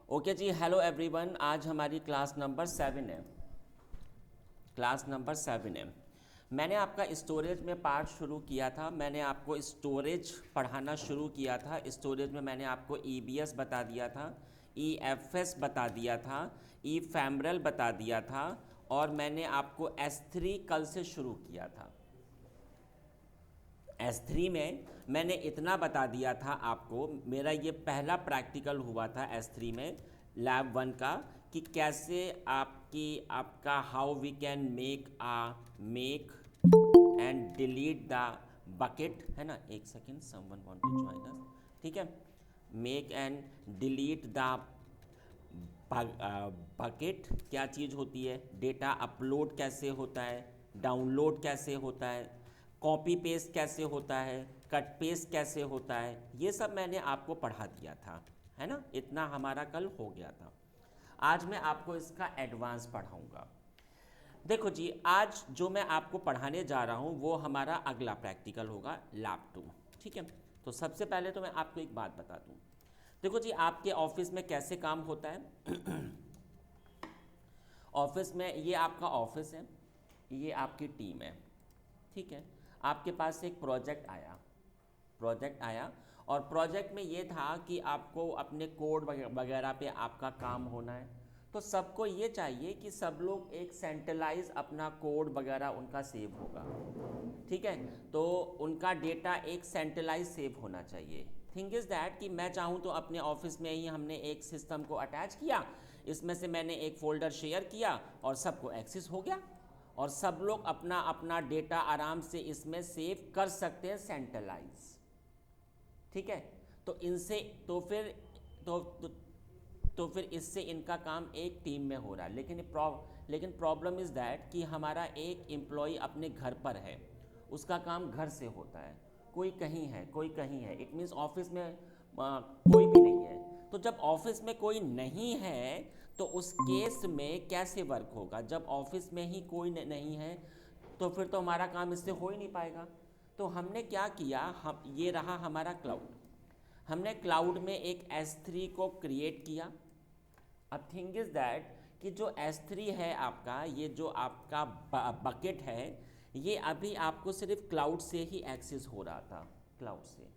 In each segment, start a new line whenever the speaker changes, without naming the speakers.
Okay जी, hello everyone. आज हमारी class number 7 है। क्लास नंबर 7 है। मैंने आपका स्टोरेज में पार्ट शुरू किया था। मैंने आपको स्टोरेज पढ़ाना शुरू किया था। स्टोरेज में मैंने आपको ईबीएस बता दिया था, ईएफएस बता दिया था, ईफेमरल बता दिया था, और मैंने आपको S3 कल से शुरू किया था। S3 में मैंने इतना बता दिया था आपको। मेरा ये पहला प्रैक्टिकल हुआ था S3 में, लैब 1 का, कि कैसे आपका how we can make and delete the bucket, है ना। एक second, someone want to join us. ठीक है। Make and delete the bucket क्या चीज़ होती है, डेटा अपलोड कैसे होता है, डाउनलोड कैसे होता है, कॉपी पेस्ट कैसे होता है, कट पेस्ट कैसे होता है, ये सब मैंने आपको पढ़ा दिया था, है ना। इतना हमारा कल हो गया था। आज मैं आपको इसका एडवांस पढ़ाऊंगा। देखो जी, आज जो मैं आपको पढ़ाने जा रहा हूँ वो हमारा अगला प्रैक्टिकल होगा, लैब 2। ठीक है। तो सबसे पहले तो मैं आपको एक बात बता दूँ। देखो जी, आपके ऑफिस में कैसे काम होता है। ऑफिस में, ये आपका ऑफिस है, ये आपकी टीम है। ठीक है। आपके पास एक प्रोजेक्ट आया और प्रोजेक्ट में ये था कि आपको अपने कोड वगैरह पे आपका काम होना है। तो सबको ये चाहिए कि सब लोग एक सेंट्रलाइज अपना कोड वगैरह उनका सेव होगा। ठीक है। तो उनका डेटा एक सेंट्रलाइज सेव होना चाहिए। थिंग इज़ दैट कि मैं चाहूँ तो अपने ऑफिस में ही हमने एक सिस्टम को अटैच किया, इसमें से मैंने एक फ़ोल्डर शेयर किया और सबको एक्सेस हो गया, और सब लोग अपना अपना डेटा आराम से इसमें सेव कर सकते हैं, सेंट्रलाइज। ठीक है। तो इनसे तो फिर तो, तो तो फिर इससे इनका काम एक टीम में हो रहा है। लेकिन प्रॉब्लम इज़ दैट कि हमारा एक एम्प्लॉय अपने घर पर है, उसका काम घर से होता है, कोई कहीं है, कोई कहीं है। इट मीन्स ऑफिस में कोई भी नहीं है। तो जब ऑफिस में कोई नहीं है तो उस केस में कैसे वर्क होगा। जब ऑफिस में ही कोई नहीं है तो फिर तो हमारा काम इससे हो ही नहीं पाएगा। तो हमने क्या किया, हम ये रहा हमारा क्लाउड। हमने क्लाउड में एक S3 को क्रिएट किया। अब थिंग इज़ दैट कि जो S3 है आपका, ये जो आपका बकेट है, ये अभी आपको सिर्फ क्लाउड से ही एक्सेस हो रहा था, क्लाउड से।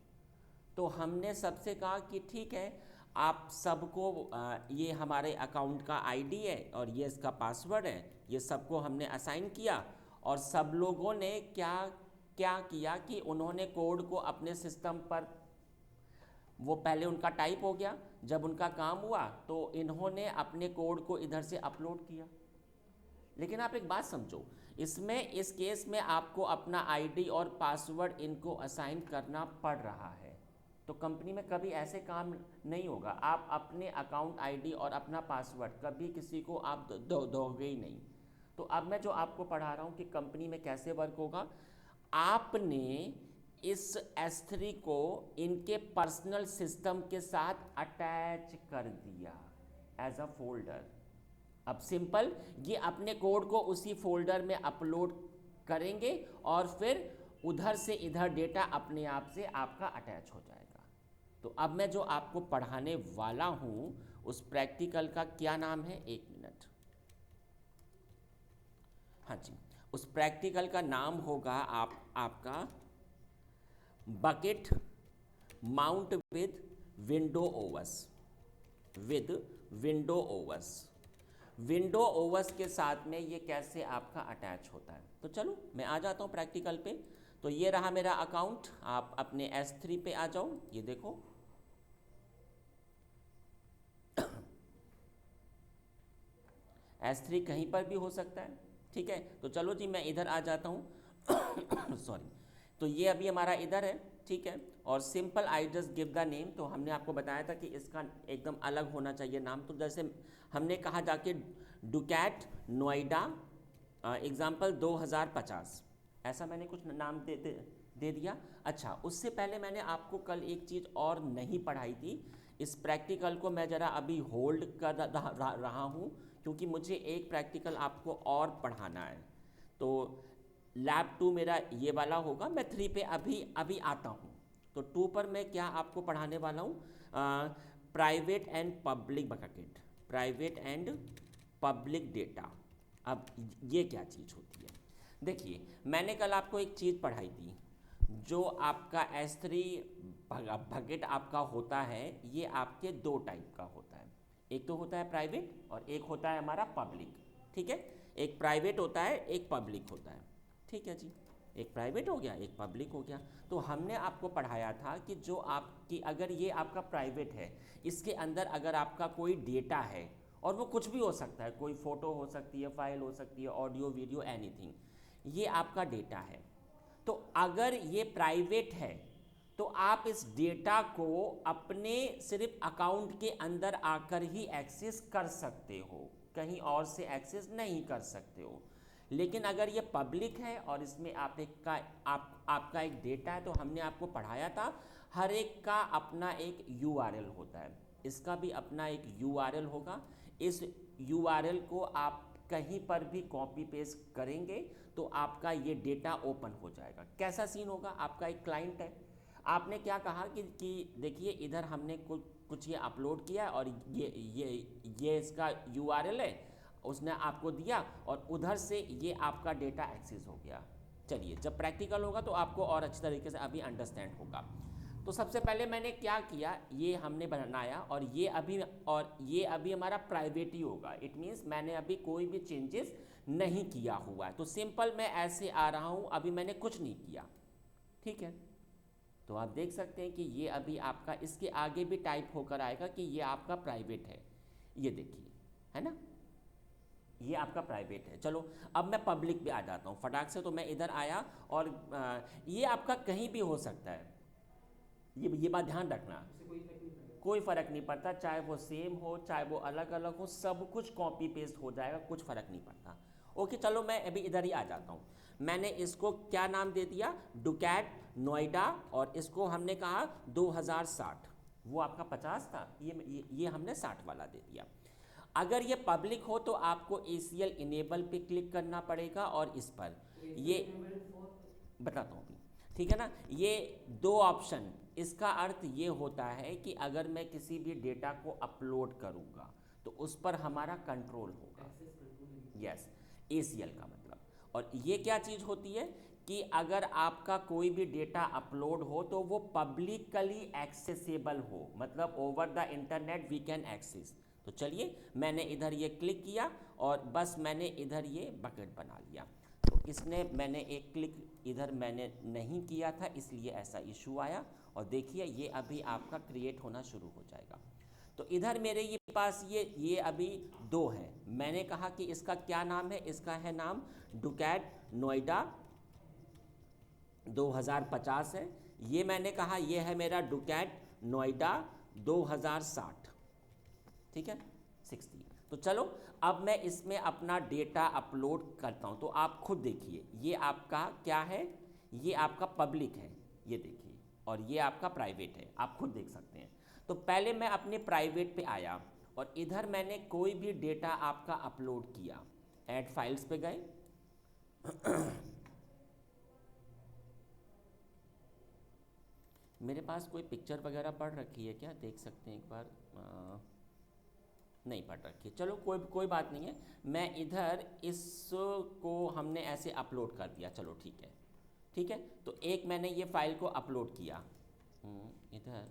तो हमने सबसे कहा कि ठीक है, आप सबको ये हमारे अकाउंट का आईडी है और ये इसका पासवर्ड है, ये सबको हमने असाइन किया। और सब लोगों ने क्या क्या किया कि उन्होंने कोड को अपने सिस्टम पर, वो पहले उनका टाइप हो गया, जब उनका काम हुआ तो इन्होंने अपने कोड को इधर से अपलोड किया। लेकिन आप एक बात समझो, इसमें इस केस में आपको अपना आईडी और पासवर्ड इनको असाइन करना पड़ रहा है। तो कंपनी में कभी ऐसे काम नहीं होगा, आप अपने अकाउंट आईडी और अपना पासवर्ड कभी किसी को आप दोगे ही नहीं। तो अब मैं जो आपको पढ़ा रहा हूँ कि कंपनी में कैसे वर्क होगा। आपने इस S3 को इनके पर्सनल सिस्टम के साथ अटैच कर दिया एज अ फोल्डर। अब सिंपल, ये अपने कोड को उसी फोल्डर में अपलोड करेंगे और फिर उधर से इधर डेटा अपने आप से आपका अटैच हो जाएगा। तो अब मैं जो आपको पढ़ाने वाला हूं उस प्रैक्टिकल का क्या नाम है, एक मिनट। हाँ जी, उस प्रैक्टिकल का नाम होगा आपका bucket mount window Owens with window Owens. Window Owens के साथ में ये कैसे आपका अटैच होता है। तो चलो मैं आ जाता हूँ प्रैक्टिकल पे। तो ये रहा मेरा अकाउंट, आप अपने S3 पे आ जाओ। ये देखो, S3 कहीं पर भी हो सकता है। ठीक है। तो चलो जी, मैं इधर आ जाता हूँ। सॉरी। तो ये अभी हमारा इधर है। ठीक है। और simple I just give the name. तो हमने आपको बताया था कि इसका एकदम अलग होना चाहिए नाम। तो जैसे हमने कहा जाके डुकैट नोएडा एग्जाम्पल 2050, ऐसा मैंने कुछ नाम दे दिया। अच्छा, उससे पहले मैंने आपको कल एक चीज़ और नहीं पढ़ाई थी। इस प्रैक्टिकल को मैं ज़रा अभी होल्ड कर रहा हूँ क्योंकि मुझे एक प्रैक्टिकल आपको और पढ़ाना है। तो लैब 2 मेरा ये वाला होगा। मैं 3 पे अभी अभी आता हूँ। तो 2 पर मैं क्या आपको पढ़ाने वाला हूँ, private and public bucket, private and public data. अब ये क्या चीज़ होती है? देखिए, मैंने कल आपको एक चीज़ पढ़ाई थी, जो आपका S3 बकेट आपका होता है, ये आपके दो टाइप का होता है। एक तो होता है प्राइवेट और एक होता है हमारा पब्लिक। ठीक है, एक प्राइवेट होता है, एक पब्लिक होता है। ठीक है जी, एक प्राइवेट हो गया, एक पब्लिक हो गया। तो हमने आपको पढ़ाया था कि जो आपकी, अगर ये आपका प्राइवेट है, इसके अंदर अगर आपका कोई डेटा है, और वो कुछ भी हो सकता है, कोई फ़ोटो हो सकती है, फाइल हो सकती है, ऑडियो वीडियो एनीथिंग, ये आपका डेटा है। तो अगर ये प्राइवेट है तो आप इस डेटा को अपने सिर्फ अकाउंट के अंदर आकर ही एक्सेस कर सकते हो, कहीं और से एक्सेस नहीं कर सकते हो। लेकिन अगर ये पब्लिक है और इसमें आपका एक डेटा है, तो हमने आपको पढ़ाया था हर एक का अपना एक URL होता है, इसका भी अपना एक URL होगा। इस URL को आप कहीं पर भी कॉपी पेस्ट करेंगे तो आपका ये डेटा ओपन हो जाएगा। कैसा सीन होगा? आपका एक क्लाइंट है, आपने क्या कहा कि देखिए इधर हमने कुछ ये अपलोड किया और ये इसका URL है, उसने आपको दिया और उधर से ये आपका डेटा एक्सेस हो गया। चलिए, जब प्रैक्टिकल होगा तो आपको और अच्छी तरीके से अभी अंडरस्टैंड होगा। तो सबसे पहले मैंने क्या किया, ये हमने बनाया और ये अभी हमारा प्राइवेट ही होगा। इट मीन्स मैंने अभी कोई भी चेंजेस नहीं किया हुआ है। तो सिंपल मैं ऐसे आ रहा हूँ, अभी मैंने कुछ नहीं किया। ठीक है, तो आप देख सकते हैं कि ये अभी आपका, इसके आगे भी टाइप होकर आएगा कि ये आपका प्राइवेट है। ये देखिए, है ना, ये आपका प्राइवेट है। चलो, अब मैं पब्लिक पे आ जाता हूँ फटाक से। तो मैं इधर आया और ये आपका कहीं भी हो सकता है, ये बात ध्यान रखना, कोई फ़र्क नहीं पड़ता, चाहे वो सेम हो चाहे वो अलग अलग हो, सब कुछ कॉपी पेस्ट हो जाएगा, कुछ फ़र्क नहीं पड़ता। ओके, चलो मैं अभी इधर ही आ जाता हूँ। मैंने इसको क्या नाम दे दिया? डुकैट नोएडा, और इसको हमने कहा 2060। वो आपका 50 था, ये हमने 60 वाला दे दिया। अगर ये पब्लिक हो तो आपको ACL इनेबल पे क्लिक करना पड़ेगा और इस पर ये बताता हूँ अभी। ठीक है ना, ये दो ऑप्शन, इसका अर्थ ये होता है कि अगर मैं किसी भी डेटा को अपलोड करूँगा तो उस पर हमारा कंट्रोल होगा। यस, ACL का मतलब। और ये क्या चीज़ होती है कि अगर आपका कोई भी डेटा अपलोड हो तो वो पब्लिकली एक्सेसिबल हो, मतलब over the internet we can access. तो चलिए, मैंने इधर ये क्लिक किया और बस मैंने इधर ये बकेट बना लिया। तो इसने, मैंने एक क्लिक इधर मैंने नहीं किया था, इसलिए ऐसा इशू आया। और देखिए, ये अभी आपका क्रिएट होना शुरू हो जाएगा। तो इधर मेरे ये पास ये अभी दो है। मैंने कहा कि इसका क्या नाम है, इसका है नाम डुकैट नोएडा 2050 है। ये मैंने कहा ये है मेरा डुकैट नोएडा 2060। ठीक है, 60। तो चलो, अब मैं इसमें अपना डेटा अपलोड करता हूँ। तो आप खुद देखिए, ये आपका क्या है, ये आपका पब्लिक है, ये देखिए, और ये आपका प्राइवेट है, आप खुद देख सकते हैं। तो पहले मैं अपने प्राइवेट पे आया और इधर मैंने कोई भी डेटा आपका अपलोड किया। ऐड फाइल्स पे गए, मेरे पास कोई पिक्चर वगैरह पड़ रखी है क्या, देख सकते हैं एक बार। नहीं पड़ रखी है, चलो कोई बात नहीं है। मैं इधर इसको हमने ऐसे अपलोड कर दिया, चलो ठीक है। ठीक है, तो एक मैंने ये फाइल को अपलोड किया इधर।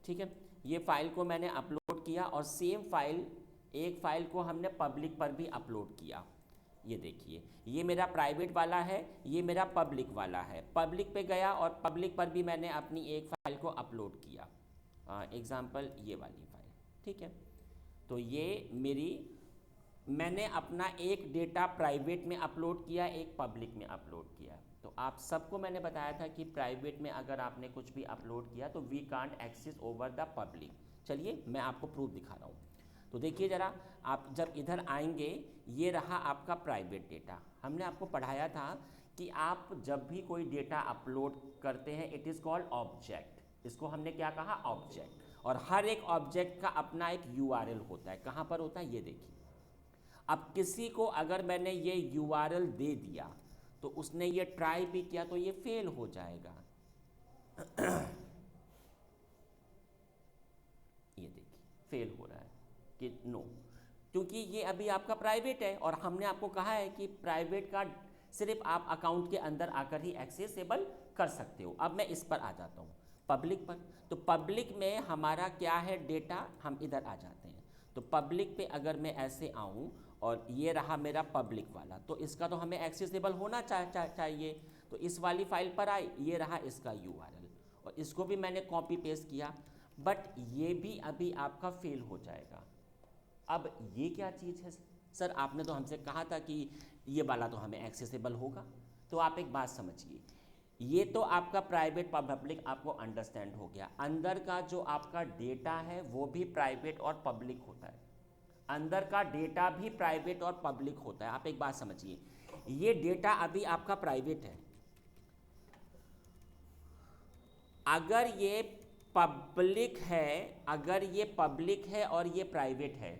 ठीक है, ये फाइल को मैंने अपलोड किया और सेम फाइल, एक फाइल को हमने पब्लिक पर भी अपलोड किया। ये देखिए, ये मेरा प्राइवेट वाला है, ये मेरा पब्लिक वाला है। पब्लिक पे गया और पब्लिक पर भी मैंने अपनी एक फाइल को अपलोड किया, एग्जाम्पल ये वाली फाइल। ठीक है, तो ये मेरी, मैंने अपना एक डेटा प्राइवेट में अपलोड किया, एक पब्लिक में अपलोड किया। तो आप सबको मैंने बताया था कि प्राइवेट में अगर आपने कुछ भी अपलोड किया तो we can't access over the public. चलिए, मैं आपको प्रूफ दिखा रहा हूँ। तो देखिए ज़रा, आप जब इधर आएंगे, ये रहा आपका प्राइवेट डेटा। हमने आपको पढ़ाया था कि आप जब भी कोई डेटा अपलोड करते हैं, इट इज़ कॉल्ड ऑब्जेक्ट। इसको हमने क्या कहा? ऑब्जेक्ट। और हर एक ऑब्जेक्ट का अपना एक URL होता है। कहाँ पर होता है, ये देखिए। अब किसी को अगर मैंने ये यूआरएल दे दिया तो उसने ये ट्राई भी किया तो ये फेल हो जाएगा। ये देखिए फेल हो रहा है कि नो, क्योंकि ये अभी आपका प्राइवेट है और हमने आपको कहा है कि प्राइवेट का सिर्फ आप अकाउंट के अंदर आकर ही एक्सेसिबल कर सकते हो। अब मैं इस पर आ जाता हूँ पब्लिक पर। तो पब्लिक में हमारा क्या है डेटा, हम इधर आ जाते हैं। तो पब्लिक पे अगर मैं ऐसे आऊँ और ये रहा मेरा पब्लिक वाला, तो इसका तो हमें एक्सेसिबल होना चाहिए। तो इस वाली फाइल पर आई, ये रहा इसका यूआरएल और इसको भी मैंने कॉपी पेस्ट किया, बट ये भी अभी आपका फेल हो जाएगा। अब ये क्या चीज़ है सर, आपने तो हमसे कहा था कि ये वाला तो हमें एक्सेसिबल होगा। तो आप एक बात समझिए, ये तो आपका प्राइवेट पब्लिक आपको अंडरस्टैंड हो गया। अंदर का जो आपका डेटा है वो भी प्राइवेट और पब्लिक होता है। अंदर का डेटा भी प्राइवेट और पब्लिक होता है। आप एक बात समझिए, ये डेटा अभी आपका प्राइवेट है। अगर ये पब्लिक है, अगर ये पब्लिक है और ये प्राइवेट है,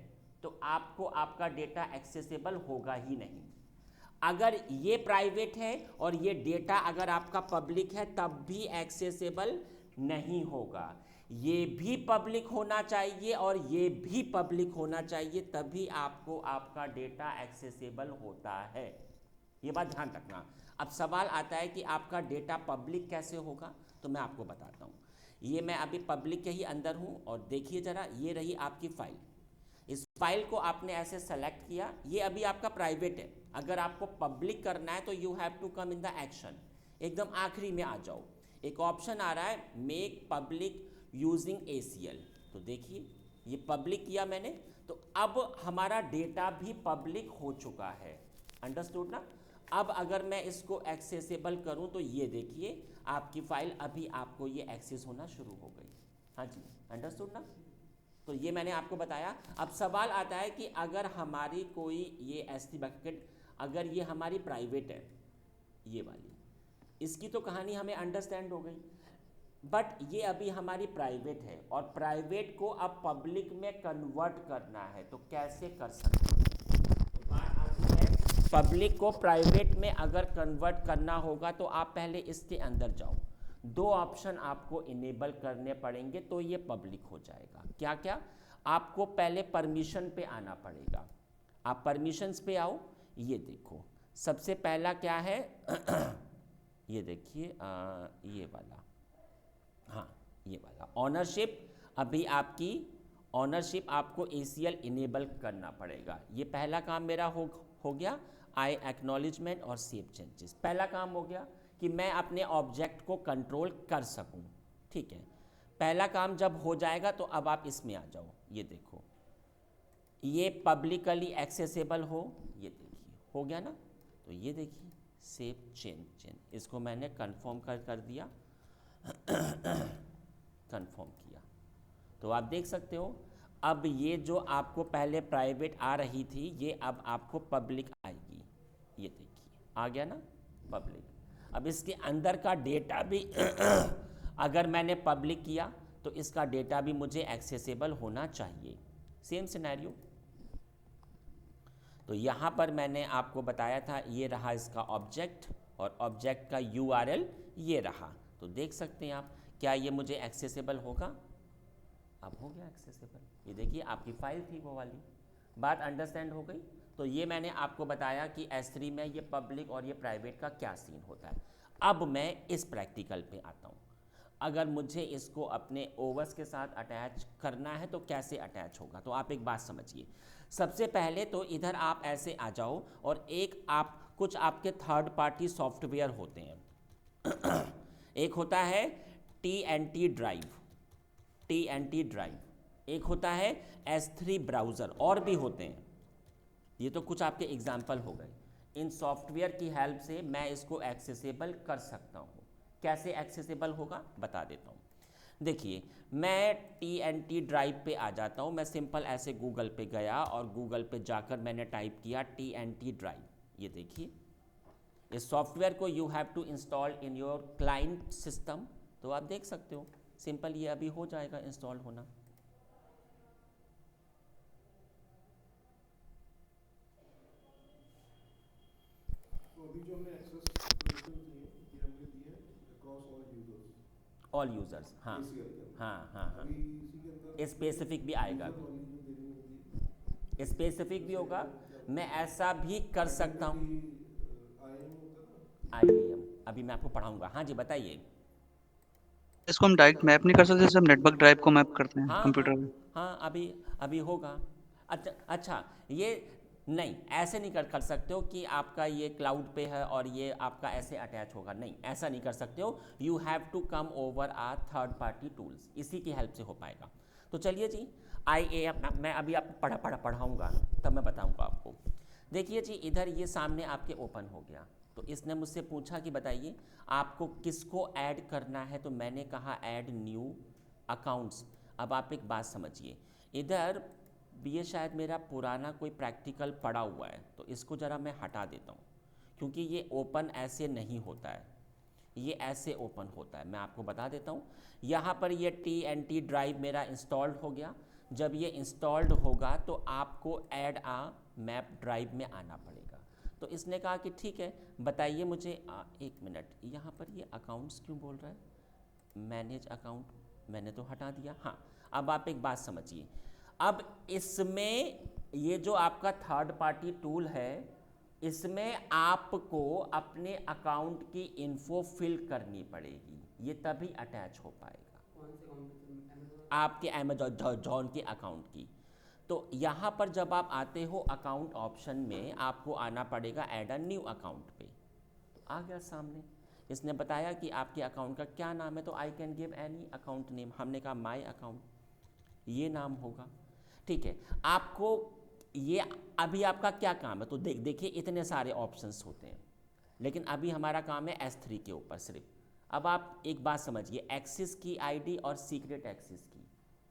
तो आपको आपका डेटा एक्सेसिबल होगा ही नहीं। अगर ये प्राइवेट है और ये डेटा अगर आपका पब्लिक है तब भी एक्सेसिबल नहीं होगा। ये भी पब्लिक होना चाहिए और ये भी पब्लिक होना चाहिए, तभी आपको आपका डेटा एक्सेसिबल होता है। ये बात ध्यान रखना। अब सवाल आता है कि आपका डेटा पब्लिक कैसे होगा, तो मैं आपको बताता हूँ। ये मैं अभी पब्लिक के ही अंदर हूँ और देखिए ज़रा, ये रही आपकी फाइल। इस फाइल को आपने ऐसे सेलेक्ट किया, ये अभी आपका प्राइवेट है। अगर आपको पब्लिक करना है तो you have to come in the action, एकदम आखिरी में आ जाओ। एक ऑप्शन आ रहा है मेक पब्लिक यूजिंग ACL। तो देखिए ये पब्लिक किया मैंने, तो अब हमारा डेटा भी पब्लिक हो चुका है। अंडरस्टूड ना। अब अगर मैं इसको एक्सेसिबल करूं तो ये देखिए आपकी फाइल अभी आपको ये एक्सेस होना शुरू हो गई। हाँ जी, अंडरस्टूड ना। तो ये मैंने आपको बताया। अब सवाल आता है कि अगर हमारी कोई ये S3 बकेट, अगर ये हमारी प्राइवेट है, ये वाली, इसकी तो कहानी हमें अंडरस्टैंड हो गई, बट ये अभी हमारी प्राइवेट है और प्राइवेट को अब पब्लिक में कन्वर्ट करना है, तो कैसे कर सकते हैं। तो बात आती है पब्लिक को प्राइवेट में अगर कन्वर्ट करना होगा तो आप पहले इसके अंदर जाओ। दो ऑप्शन आपको इनेबल करने पड़ेंगे तो ये पब्लिक हो जाएगा। क्या क्या, आपको पहले परमिशन पे आना पड़ेगा। आप परमिशंस पे आओ, ये देखो सबसे पहला क्या है ये देखिए ये वाला, हाँ ये वाला ऑनरशिप। अभी आपकी ऑनरशिप आपको ACL इनेबल करना पड़ेगा। ये पहला काम मेरा हो गया। आई एक्नॉलेजमेंट और सेव चेंजेस, पहला काम हो गया कि मैं अपने ऑब्जेक्ट को कंट्रोल कर सकूं। ठीक है, पहला काम जब हो जाएगा तो अब आप इसमें आ जाओ। ये देखो ये पब्लिकली एक्सेसिबल हो, ये देखिए हो गया ना। तो ये देखिए सेव चेंज, इसको मैंने कंफर्म कर दिया कंफर्म किया। तो आप देख सकते हो अब ये जो आपको पहले प्राइवेट आ रही थी ये अब आपको पब्लिक आएगी। ये देखिए आ गया ना पब्लिक। अब इसके अंदर का डेटा भी अगर मैंने पब्लिक किया तो इसका डेटा भी मुझे एक्सेसिबल होना चाहिए। Same scenario. तो यहाँ पर मैंने आपको बताया था, ये रहा इसका ऑब्जेक्ट और ऑब्जेक्ट का URL ये रहा। तो देख सकते हैं आप, क्या ये मुझे एक्सेसिबल होगा। अब हो गया एक्सेसिबल। ये देखिए आपकी फाइल थी वो वाली। बात अंडरस्टैंड हो गई। तो ये मैंने आपको बताया कि S3 में ये पब्लिक और ये प्राइवेट का क्या सीन होता है। अब मैं इस प्रैक्टिकल पे आता हूँ। अगर मुझे इसको अपने ओवर्स के साथ अटैच करना है तो कैसे अटैच होगा, तो आप एक बात समझिए। सबसे पहले तो इधर आप ऐसे आ जाओ और एक आप कुछ आपके थर्ड पार्टी सॉफ्टवेयर होते हैं एक होता है TNT ड्राइव, TNT ड्राइव, एक होता है S3 ब्राउज़र, और भी होते हैं। ये तो कुछ आपके एग्जाम्पल हो गए। इन सॉफ्टवेयर की हेल्प से मैं इसको एक्सेसिबल कर सकता हूँ। कैसे एक्सेसिबल होगा बता देता हूँ। देखिए मैं TNT ड्राइव पे आ जाता हूँ। मैं सिंपल ऐसे गूगल पे गया और गूगल पे जाकर मैंने टाइप किया TNT ड्राइव। ये देखिए इस सॉफ्टवेयर को you have to install in your client system. तो आप देख सकते हो सिंपल ये अभी हो जाएगा इंस्टॉल होना।
तो अभी जो हमने एक्सेस परमिशन दिए ये हमने दिए across all users
all users, हाँ
एसीएल के अंदर।
हाँ हाँ हाँ।
अभी इसी के अंदर हमने
स्पेसिफिक भी आएगा
यूजर वाली जो देनी होगी
अभी, स्पेसिफिक भी
जैसे
होगा।
क्या
मैं
बोलते हैं
ऐसा भी कर सकता हूँ।
आइडेंटिटी आईएम होता है ना।
आइएम अभी मैं आपको पढ़ाऊंगा, हाँ जी बताइए।
इसको हम डायरेक्ट मैप नहीं कर सकते जैसे हम नेटवर्क ड्राइव को मैप करते हैं
हाँ हाँ
कंप्यूटर में।
हाँ, अभी अभी होगा। अच्छा अच्छा, ये नहीं, ऐसे नहीं कर सकते हो कि आपका ये क्लाउड पे है और ये आपका ऐसे अटैच होगा, नहीं ऐसा नहीं कर सकते हो। You have to come over a third party tools, इसी की हेल्प से हो पाएगा। तो चलिए जी, आई ए अपना मैं अभी आपको पढ़ाऊँगा, तब मैं बताऊँगा आपको। देखिए जी, इधर ये सामने आपके ओपन हो गया। तो इसने मुझसे पूछा कि बताइए आपको किसको ऐड करना है, तो मैंने कहा ऐड न्यू अकाउंट्स। अब आप एक बात समझिए, इधर ये शायद मेरा पुराना कोई प्रैक्टिकल पड़ा हुआ है, तो इसको ज़रा मैं हटा देता हूँ, क्योंकि ये ओपन ऐसे नहीं होता है, ये ऐसे ओपन होता है। मैं आपको बता देता हूँ, यहाँ पर ये TNT ड्राइव मेरा इंस्टॉल्ड हो गया। जब ये इंस्टॉल्ड होगा तो आपको ऐड आ मैप ड्राइव में आना पड़ेगा। तो इसने कहा कि ठीक है, बताइए मुझे। एक मिनट, यहाँ पर ये अकाउंट्स क्यों बोल रहा है, मैनेज अकाउंट मैंने तो हटा दिया। हाँ, अब आप एक बात समझिए, अब इसमें ये जो आपका थर्ड पार्टी टूल है, इसमें आपको अपने अकाउंट की इन्फो फिल करनी पड़ेगी, ये तभी अटैच हो पाएगा। कौन से अकाउंट पे? आपके अमेजॉन के अकाउंट की। तो यहाँ पर जब आप आते हो अकाउंट ऑप्शन में, आपको आना पड़ेगा ऐड अ न्यू अकाउंट पे। तो आ गया सामने, इसने बताया कि आपके अकाउंट का क्या नाम है, तो I can give any account name. हमने कहा माई अकाउंट, ये नाम होगा। ठीक है, आपको ये अभी आपका क्या काम है, तो देखिए इतने सारे ऑप्शंस होते हैं, लेकिन अभी हमारा काम है S3 के ऊपर सिर्फ। अब आप एक बात समझिए, एक्सिस की आईडी और सीक्रेट एक्सिस की,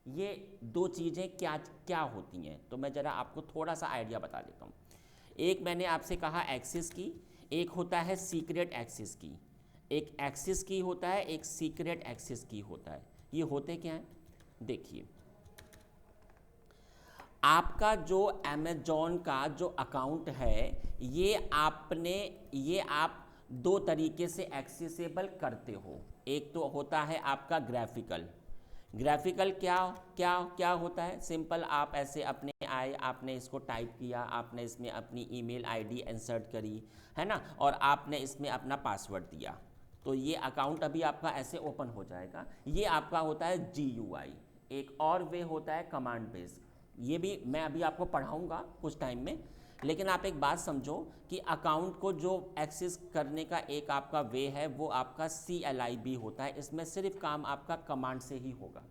ये दो चीज़ें क्या क्या होती हैं, तो मैं ज़रा आपको थोड़ा सा आइडिया बता देता हूँ। एक मैंने आपसे कहा एक्सिस की, एक होता है सीक्रेट एक्सिस की। एक एक्सिस की होता है, एक सीक्रेट एक्सिस की होता है। ये होते क्या हैं, देखिए आपका जो अमेजॉन का जो अकाउंट है, ये आप दो तरीके से एक्सेसिबल करते हो। एक तो होता है आपका ग्राफिकल। ग्राफिकल क्या क्या क्या होता है, सिंपल आप ऐसे अपने आए, आपने इसको टाइप किया, आपने इसमें अपनी ईमेल आईडी इंसर्ट करी, है ना, और आपने इसमें अपना पासवर्ड दिया, तो ये अकाउंट अभी आपका ऐसे ओपन हो जाएगा। ये आपका होता है GUI। एक और वे होता है कमांड बेस, ये भी मैं अभी आपको पढ़ाऊँगा कुछ टाइम में। लेकिन आप एक बात समझो कि अकाउंट को जो एक्सेस करने का एक आपका वे है, वो आपका CLIB होता है। इसमें सिर्फ काम आपका कमांड से ही होगा।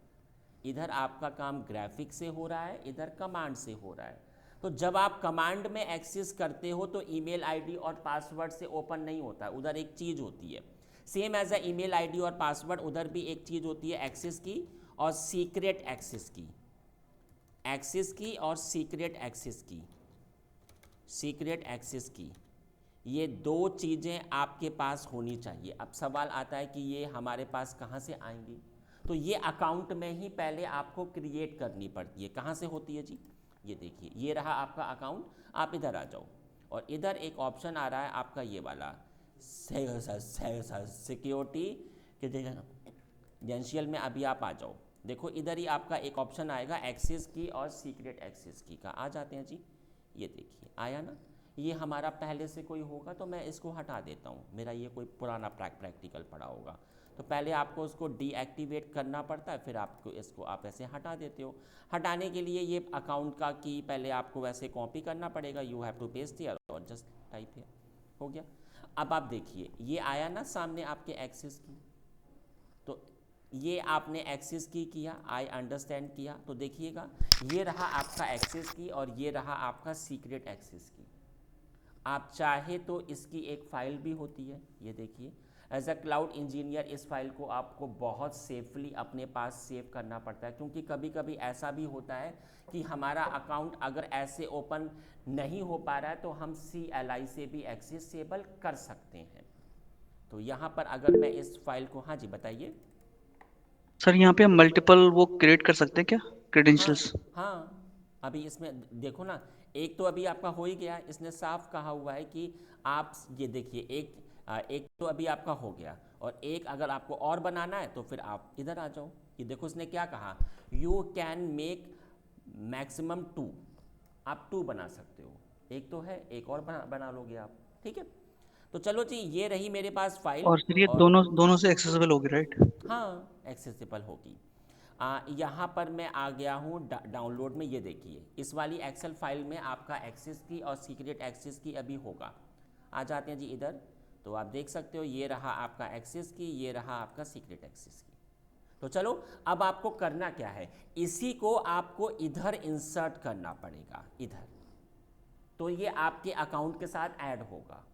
इधर आपका काम ग्राफिक से हो रहा है, इधर कमांड से हो रहा है। तो जब आप कमांड में एक्सेस करते हो तो ईमेल आईडी और पासवर्ड से ओपन नहीं होता है, उधर एक चीज़ होती है same as a email ID और पासवर्ड, उधर भी एक चीज़ होती है एक्सेस की और सीक्रेट एक्सेस की। एक्सेस की और सीक्रेट एक्सेस की, सीक्रेट एक्सेस की, ये दो चीज़ें आपके पास होनी चाहिए। अब सवाल आता है कि ये हमारे पास कहाँ से आएंगी, तो ये अकाउंट में ही पहले आपको क्रिएट करनी पड़ती है। कहाँ से होती है जी, ये देखिए, ये रहा आपका अकाउंट। आप इधर आ जाओ, और इधर एक ऑप्शन आ रहा है आपका ये वाला सिक्योरिटी क्रेडेंशियल में। अभी आप आ जाओ, देखो इधर ही आपका एक ऑप्शन आएगा एक्सेस की और सीक्रेट एक्सेस की का। आ जाते हैं जी, ये देखिए आया ना। ये हमारा पहले से कोई होगा तो मैं इसको हटा देता हूँ, मेरा ये कोई पुराना प्रैक्टिकल पड़ा होगा, तो पहले आपको उसको डीएक्टिवेट करना पड़ता है, फिर आपको इसको आप ऐसे हटा देते हो। हटाने के लिए ये अकाउंट का की पहले आपको वैसे कॉपी करना पड़ेगा, you have to paste here और जस्ट टाइप हियर, हो गया। अब आप देखिए ये आया ना सामने आपके एक्सेस की, तो ये आपने एक्सेस की किया, आई अंडरस्टैंड किया, तो देखिएगा ये रहा आपका एक्सेस की और ये रहा आपका सीक्रेट एक्सेस की। आप चाहे तो इसकी एक फ़ाइल भी होती है, ये देखिए। एज अ क्लाउड इंजीनियर इस फाइल को आपको बहुत सेफली अपने पास सेव करना पड़ता है, क्योंकि कभी कभी ऐसा भी होता है कि हमारा अकाउंट अगर ऐसे ओपन नहीं हो पा रहा है तो हम CLI से भी एक्सेसिबल कर सकते हैं। तो यहाँ पर अगर मैं इस फाइल को, हाँ जी बताइए।
सर यहाँ पे हम मल्टीपल वो क्रिएट कर सकते हैं क्या
हाँ
क्रेडेंशियल्स?
हाँ, अभी इसमें देखो ना, एक तो अभी आपका हो ही गया, इसने साफ कहा हुआ है कि आप ये देखिए, एक तो अभी आपका हो गया, और एक अगर आपको और बनाना है तो फिर आप इधर आ जाओ। ये देखो इसने क्या कहा, यू कैन मेक मैक्सिमम 2, आप 2 बना सकते हो। एक तो है, एक और बना लोगे आप, ठीक है। तो चलो जी, ये रही मेरे पास फाइल।
और फिर ये
और
दोनों दोनों से एक्सेसिबल होगी, राइट?
हाँ, एक्सेसिबल होगी। यहाँ पर मैं आ गया हूँ डाउनलोड में। ये देखिए, इस वाली एक्सेल फाइल में आपका एक्सेस की और सीक्रेट एक्सेस की अभी होगा। आ जाते हैं जी इधर, तो आप देख सकते हो ये रहा आपका एक्सेस की, ये रहा आपका सीक्रेट एक्सेस की। तो चलो, अब आपको करना क्या है, इसी को आपको इधर इंसर्ट करना पड़ेगा, इधर। तो ये आपके अकाउंट के साथ ऐड होगा,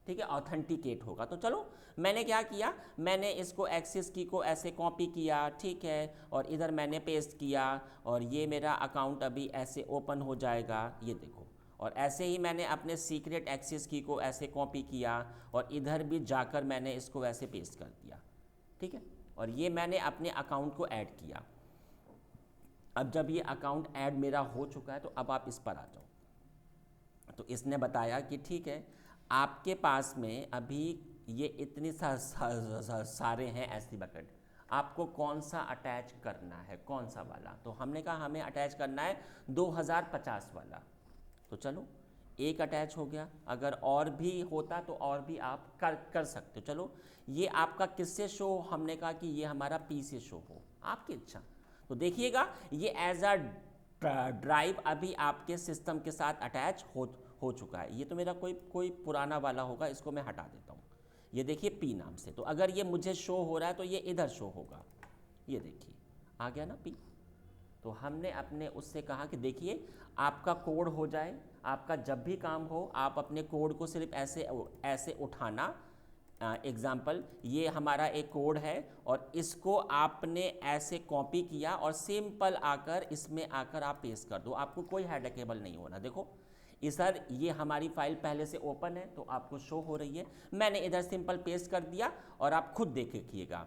ठीक है, ऑथेंटिकेट होगा। तो चलो, मैंने क्या किया, मैंने इसको एक्सेस की को ऐसे कॉपी किया, ठीक है, और इधर मैंने पेस्ट किया, और ये मेरा अकाउंट अभी ऐसे ओपन हो जाएगा, ये देखो। और ऐसे ही मैंने अपने सीक्रेट एक्सेस की को ऐसे कॉपी किया, और इधर भी जाकर मैंने इसको ऐसे पेस्ट कर दिया, ठीक है, और ये मैंने अपने अकाउंट को ऐड किया। अब जब ये अकाउंट ऐड मेरा हो चुका है, तो अब आप इस पर आ जाओ। तो इसने बताया कि ठीक है, आपके पास में अभी ये इतने सारे हैं एसटी बकेट, आपको कौन सा अटैच करना है, कौन सा वाला। तो हमने कहा हमें अटैच करना है 2050 वाला। तो चलो, एक अटैच हो गया, अगर और भी होता तो और भी आप कर सकते हो। चलो, ये आपका किससे शो, हमने कहा कि ये हमारा पी से शो हो, आपकी इच्छा। तो देखिएगा, ये एज अ ड्राइव अभी आपके सिस्टम के साथ अटैच हो चुका है। ये तो मेरा कोई पुराना वाला होगा, इसको मैं हटा देता हूँ। ये देखिए पी नाम से, तो अगर ये मुझे शो हो रहा है तो ये इधर शो होगा, ये देखिए आ गया ना पी। तो हमने अपने उससे कहा कि देखिए, आपका कोड हो जाए, आपका जब भी काम हो आप अपने कोड को सिर्फ ऐसे उठाना। एग्ज़ाम्पल, ये हमारा एक कोड है, और इसको आपने ऐसे कॉपी किया और सिंपल आकर इसमें आकर आप पेस्ट कर दो, आपको कोई हेडेकेबल नहीं होना। देखो सर, ये हमारी फाइल पहले से ओपन है तो आपको शो हो रही है, मैंने इधर सिंपल पेस्ट कर दिया, और आप खुद देखिएगा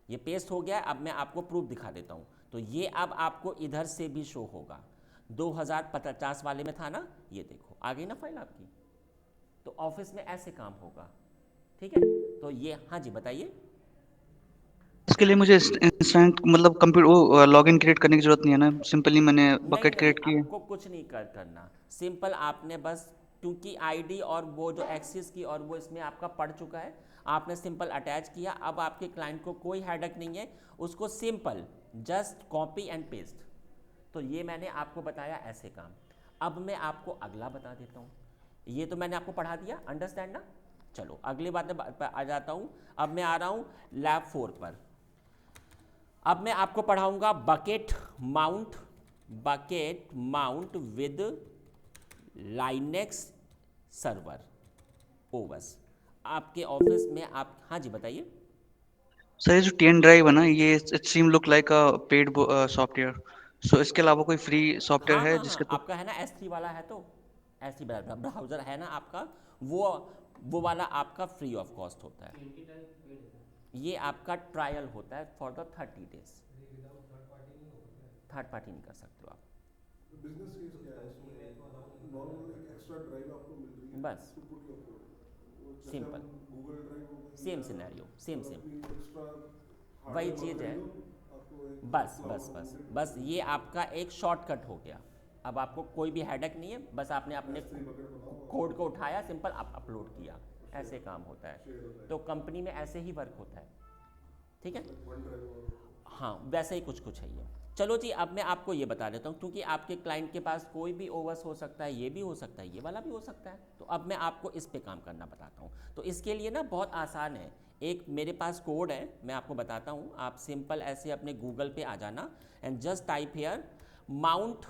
ये पेस्ट हो गया। अब मैं आपको प्रूफ दिखा देता हूँ। तो ये अब आपको इधर से भी शो होगा, 2050 वाले में था ना, ये देखो आ गई ना फाइल आपकी। तो ऑफिस में ऐसे काम होगा, ठीक है। तो ये, हाँ जी बताइए।
इसके लिए मुझे इंस्टेंट मतलब कंप्यूटर वो लॉगिन क्रिएट करने की जरूरत नहीं है ना, सिंपली मैंने
नहीं
बकेट
नहीं,
क्रिएट की है।
आपको कुछ नहीं करना, सिंपल आपने बस, क्योंकि आईडी और वो जो एक्सेस की और वो इसमें आपका पड़ चुका है, आपने सिंपल अटैच किया। अब आपके क्लाइंट को कोई हेडेक नहीं है, उसको simple just copy and paste. तो ये मैंने आपको बताया ऐसे काम। अब मैं आपको अगला बता देता हूँ। ये तो मैंने आपको पढ़ा दिया, अंडरस्टैंड ना। चलो अगली बात पर आ जाता हूँ। अब मैं आ रहा हूँ लैब 4 पर। अब मैं आपको पढ़ाऊँगा bucket mount with Linux server ओवस। आपके ऑफिस में आप, हाँ जी बताइए।
सर ये जो टीएन ड्राइव है ना, ये it seem look like a paid software. So इसके अलावा कोई फ्री सॉफ्टवेयर
हाँ
है
हाँ हाँ,
जिसके थ्रू?
आपका है ना S3 वाला है, तो S3 ब्राउज़र है ना आपका, वो वाला आपका फ्री ऑफ कॉस्ट होता है। ये आपका ट्रायल होता है for the 30 days. Third party नहीं कर सकते हो आप,
बिजनेस केस क्या है इसमें, नॉर्मल एक एक्स्ट्रा ड्राइव आपको मिल रही है
बस
टू पुट योर कोड, वो जैसे
सिंपल
हम गूगल ड्राइव हो गई
सेम
या
सिनेरियो, सेम
अपनी एक्स्ट्रा
वही
हार्डवेयर
चीज़ है।
खरीदो, आपको एक
बस
क्लाउड
बस बस
माउंटेड
बस ये आपका एक शॉर्टकट हो गया। अब आपको कोई भी हेडेक नहीं है, बस आपने अपने
S3 बकेट बनाओ और
कोड को उठाया, सिंपल अपलोड किया, ऐसे काम होता है।
शेयर होता है,
तो कंपनी में ऐसे ही वर्क होता है, ठीक है।
वन ड्राइव और
हाँ, वैसे ही कुछ है ये। चलो जी, अब मैं आपको ये बता देता हूँ, क्योंकि आपके क्लाइंट के पास कोई भी ओवस हो सकता है, ये भी हो सकता है, ये वाला भी हो सकता है। तो अब मैं आपको इस पे काम करना बताता हूँ। तो इसके लिए ना बहुत आसान है, एक मेरे पास कोड है, मैं आपको बताता हूँ। आप सिंपल ऐसे अपने गूगल पे आ जाना and just type hair mount,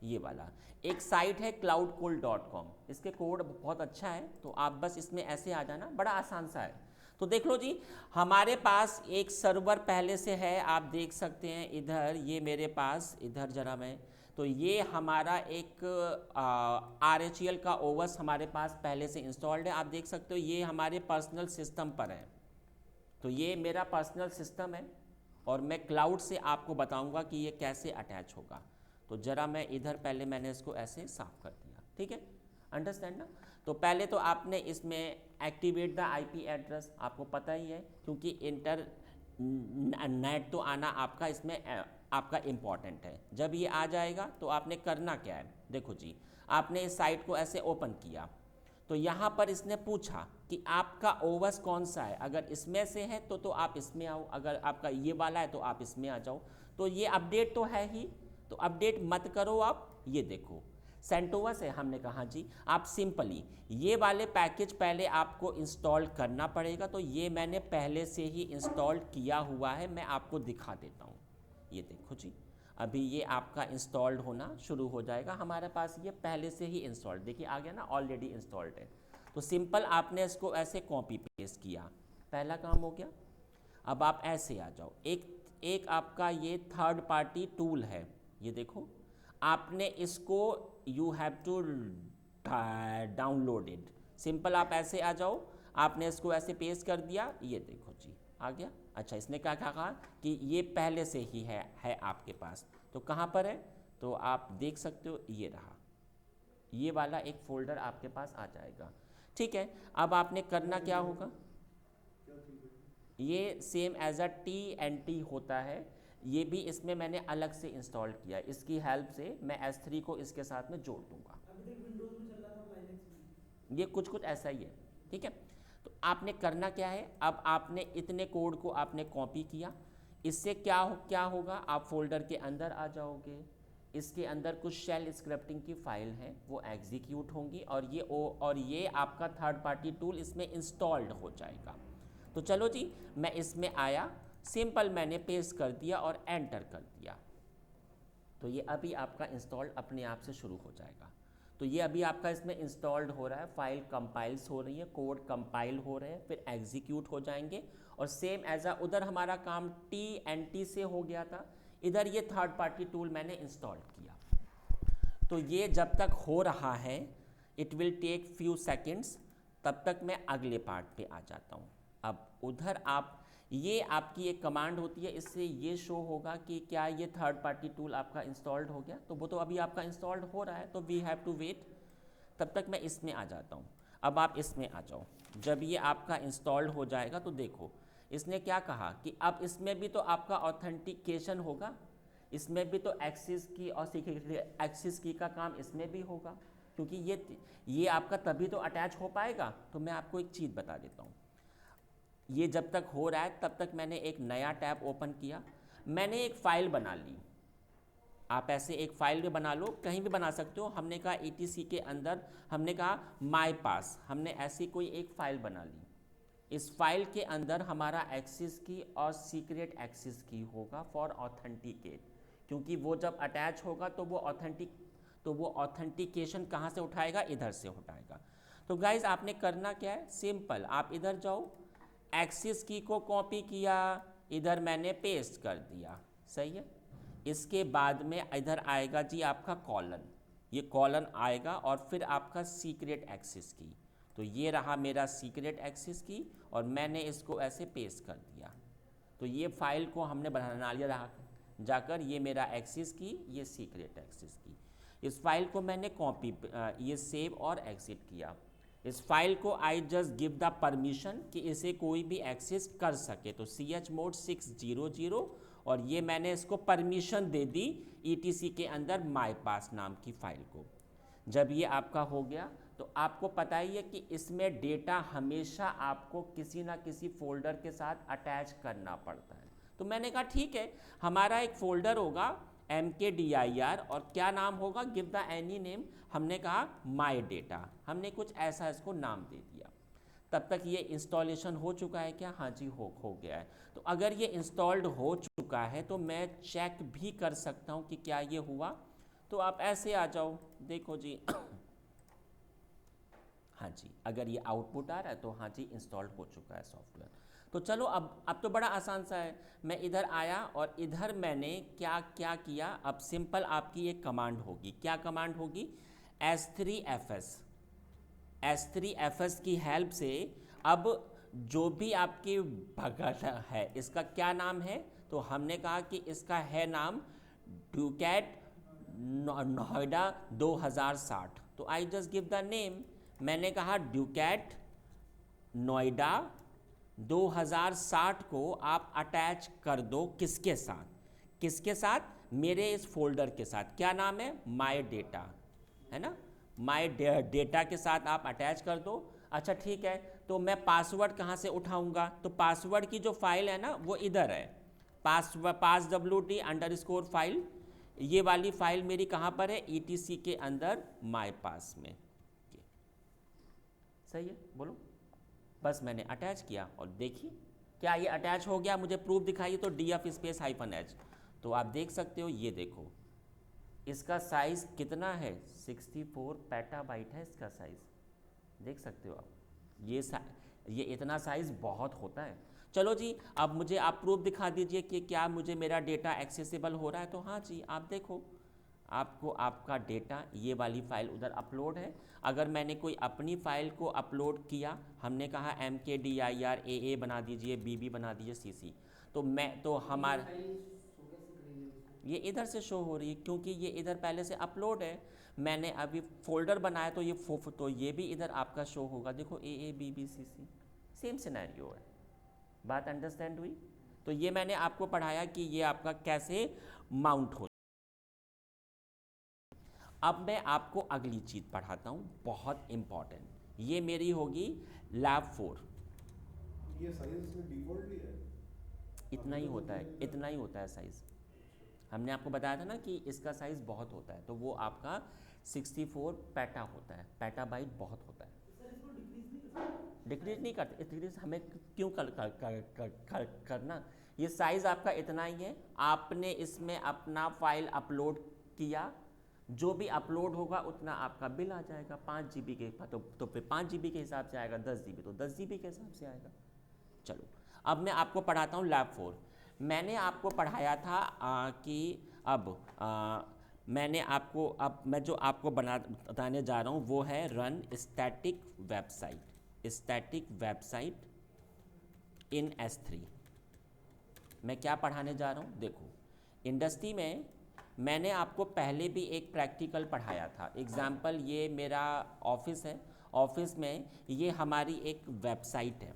ये वाला एक साइट है cloudcool.com, इसके कोड बहुत अच्छा है। तो आप बस इसमें ऐसे आ जाना, बड़ा आसान सा है। तो देख लो जी, हमारे पास एक सर्वर पहले से है, आप देख सकते हैं इधर, ये मेरे पास इधर जरा मैं, तो ये हमारा एक RHEL का ओवस हमारे पास पहले से इंस्टॉल्ड है। आप देख सकते हो ये हमारे पर्सनल सिस्टम पर है। तो ये मेरा पर्सनल सिस्टम है, और मैं क्लाउड से आपको बताऊंगा कि ये कैसे अटैच होगा। तो ज़रा मैं इधर पहले मैंने इसको ऐसे साफ कर दिया, ठीक है, अंडरस्टैंड ना। तो पहले तो आपने इसमें एक्टिवेट द आईपी एड्रेस, आपको पता ही है क्योंकि इंटर नेट तो आना आपका इसमें आपका इम्पॉर्टेंट है। जब ये आ जाएगा तो आपने करना क्या है, देखो जी, आपने इस साइट को ऐसे ओपन किया तो यहाँ पर इसने पूछा कि आपका ओवस कौन सा है, अगर इसमें से है तो आप इसमें आओ, अगर आपका ये वाला है तो आप इसमें आ जाओ। तो ये अपडेट तो है ही, तो अपडेट मत करो आप, ये देखो सेंटोवस है। हमने कहा जी आप सिंपली ये वाले पैकेज पहले आपको इंस्टॉल करना पड़ेगा, तो ये मैंने पहले से ही इंस्टॉल किया हुआ है, मैं आपको दिखा देता हूँ। ये देखो जी, अभी ये आपका इंस्टॉल्ड होना शुरू हो जाएगा, हमारे पास ये पहले से ही इंस्टॉल्ड, देखिए आ गया ना, ऑलरेडी इंस्टॉल्ड है। तो सिंपल आपने इसको ऐसे कॉपी पेस्ट किया, पहला काम हो गया। अब आप ऐसे आ जाओ, एक आपका ये थर्ड पार्टी टूल है, ये देखो, आपने इसको you have to download it. Simple आप ऐसे आ जाओ, आपने इसको ऐसे पेस्ट कर दिया, ये देखो जी आ गया। अच्छा, इसने क्या कहा कि ये पहले से ही है आपके पास, तो कहाँ पर है, तो आप देख सकते हो, ये रहा, ये वाला एक फ़ोल्डर आपके पास आ जाएगा, ठीक है। अब आपने करना क्या होगा, ये सेम एज अ TNT होता है, ये भी इसमें मैंने अलग से इंस्टॉल किया है, इसकी हेल्प से मैं S3 को इसके साथ में जोड़ दूंगा। ये कुछ ऐसा ही है, ठीक है। तो आपने करना क्या है, अब आपने इतने कोड को आपने कॉपी किया, इससे क्या होगा, आप फोल्डर के अंदर आ जाओगे, इसके अंदर कुछ शेल स्क्रिप्टिंग की फाइल है वो एग्जीक्यूट होंगी और ये आपका थर्ड पार्टी टूल इसमें इंस्टॉल्ड हो जाएगा। तो चलो जी, मैं इसमें आया, सिंपल मैंने पेस्ट कर दिया और एंटर कर दिया, तो ये अभी आपका इंस्टॉल्ड अपने आप से शुरू हो जाएगा। तो ये अभी आपका इसमें इंस्टॉल्ड हो रहा है, फाइल कंपाइल्स हो रही है, कोड कंपाइल हो रहे हैं, फिर एग्जीक्यूट हो जाएंगे। और सेम एज अ उधर हमारा काम TNT से हो गया था, इधर ये थर्ड पार्टी टूल मैंने इंस्टॉल किया। तो ये जब तक हो रहा है, it will take few seconds, तब तक मैं अगले पार्ट पे आ जाता हूँ। अब उधर आप, ये आपकी एक कमांड होती है, इससे ये शो होगा कि क्या ये थर्ड पार्टी टूल आपका इंस्टॉल्ड हो गया, तो वो तो अभी आपका इंस्टॉल्ड हो रहा है, तो वी हैव टू वेट। तब तक मैं इसमें आ जाता हूँ। अब आप इसमें आ जाओ, जब ये आपका इंस्टॉल्ड हो जाएगा तो देखो इसने क्या कहा कि अब इसमें भी तो आपका ऑथेंटिकेशन होगा, इसमें भी तो एक्सेस की और सिक्योरिटी एक्सेस की का काम इसमें भी होगा, क्योंकि ये आपका तभी तो अटैच हो पाएगा। तो मैं आपको एक चीज़ बता देता हूँ, ये जब तक हो रहा है तब तक मैंने एक नया टैब ओपन किया, मैंने एक फ़ाइल बना ली। आप ऐसे एक फ़ाइल भी बना लो, कहीं भी बना सकते हो। हमने कहा ETC के अंदर, हमने कहा माई पास, हमने ऐसी कोई एक फ़ाइल बना ली। इस फाइल के अंदर हमारा एक्सेस की और सीक्रेट एक्सेस की होगा फॉर ऑथेंटिकेट, क्योंकि वो जब अटैच होगा तो वो ऑथेंटिकेशन कहाँ से उठाएगा, इधर से उठाएगा। तो गाइज आपने करना क्या है, सिंपल आप इधर जाओ, एक्सेस की को कॉपी किया, इधर मैंने पेस्ट कर दिया, सही है। इसके बाद में इधर आएगा जी आपका कॉलन, ये कॉलन आएगा और फिर आपका सीक्रेट एक्सेस की। तो ये रहा मेरा सीक्रेट एक्सेस की और मैंने इसको ऐसे पेस्ट कर दिया। तो ये फाइल को हमने बना लिया रहा जाकर, ये मेरा एक्सेस की, ये सीक्रेट एक्सेस की। इस फाइल को मैंने कॉपी ये सेव और एग्जिट किया। इस फाइल को I just give the permission कि इसे कोई भी एक्सेस कर सके, तो chmod 600 और ये मैंने इसको परमिशन दे दी ETC के अंदर माई पास नाम की फ़ाइल को। जब ये आपका हो गया तो आपको पता ही है कि इसमें डेटा हमेशा आपको किसी ना किसी फ़ोल्डर के साथ अटैच करना पड़ता है। तो मैंने कहा ठीक है, हमारा एक फ़ोल्डर होगा MKDIR और क्या नाम होगा, गिव द एनी नेम। हमने कहा माई डेटा, हमने कुछ ऐसा इसको नाम दे दिया। तब तक ये इंस्टॉलेशन हो चुका है क्या, हाँ जी हो गया है। तो अगर ये इंस्टॉल्ड हो चुका है तो मैं चेक भी कर सकता हूँ कि क्या ये हुआ। तो आप ऐसे आ जाओ, देखो जी हाँ जी, अगर ये आउटपुट आ रहा है तो हाँ जी इंस्टॉल्ड हो चुका है सॉफ्टवेयर। तो चलो अब तो बड़ा आसान सा है। मैं इधर आया और इधर मैंने क्या किया, अब सिंपल आपकी एक कमांड होगी। क्या कमांड होगी, S3FS की हेल्प से अब जो भी आपकी भगत है इसका क्या नाम है, तो हमने कहा कि इसका है नाम डुकैट नोएडा 2060, तो I just give the name. मैंने कहा ड्यूकैट नोएडा 2060 को आप अटैच कर दो किसके साथ, किसके साथ, मेरे इस फोल्डर के साथ, क्या नाम है, माय डेटा, है ना, माय डेटा के साथ आप अटैच कर दो। अच्छा ठीक है, तो मैं पासवर्ड कहाँ से उठाऊंगा, तो पासवर्ड की जो फाइल है ना वो इधर है, passwd_file, ये वाली फाइल मेरी कहाँ पर है, ETC के अंदर माय पास में। सही है, बोलो। बस मैंने अटैच किया और देखिए क्या ये अटैच हो गया, मुझे प्रूफ दिखाइए, तो DF_H, तो आप देख सकते हो, ये देखो इसका साइज़ कितना है, 64 पेटाबाइट है इसका साइज़, देख सकते हो आप, ये इतना साइज़ बहुत होता है। चलो जी, अब मुझे आप प्रूफ दिखा दीजिए कि क्या मुझे मेरा डेटा एक्सेसिबल हो रहा है, तो हाँ जी आप देखो, आपको आपका डेटा, ये वाली फ़ाइल उधर अपलोड है। अगर मैंने कोई अपनी फ़ाइल को अपलोड किया, हमने कहा MKDIR AA बना दीजिए, BB बना दीजिए, CC, तो मैं तो हमारा ये इधर से शो हो रही है क्योंकि ये इधर पहले से अपलोड है, मैंने अभी फोल्डर बनाया तो ये भी इधर आपका शो होगा, देखो AA BB CC, same scenario है, बात अंडरस्टैंड हुई। तो ये मैंने आपको पढ़ाया कि ये आपका कैसे माउंट हो। अब मैं आपको अगली चीज़ पढ़ाता हूँ, बहुत इम्पॉर्टेंट, ये मेरी होगी लैब 4।
ये साइज इसमें डिफॉल्ट ही है,
इतना ही होता है, इतना ही होता है साइज़, हमने आपको बताया था ना कि इसका साइज़ बहुत होता है, तो वो आपका 64 पेटा होता है, पेटाबाइट बहुत होता है। डिक्रीज नहीं करते, डिक्रीज हमें क्यों करना, ये साइज़ आपका इतना ही है, आपने इसमें अपना फाइल अपलोड किया, जो भी अपलोड होगा उतना आपका बिल आ जाएगा, 5 GB के, तो फिर 5 GB के हिसाब से आएगा, 10 GB तो 10 GB के हिसाब से आएगा। चलो अब मैं आपको पढ़ाता हूँ लैब 4। मैंने आपको पढ़ाया था कि अब मैंने आपको, अब मैं जो आपको बताने जा रहा हूँ वो है रन स्टैटिक वेबसाइट इन S3। मैं क्या पढ़ाने जा रहा हूँ, देखो इंडस्ट्री में मैंने आपको पहले भी एक प्रैक्टिकल पढ़ाया था, एग्जाम्पल ये मेरा ऑफिस है, ऑफिस में ये हमारी एक वेबसाइट है,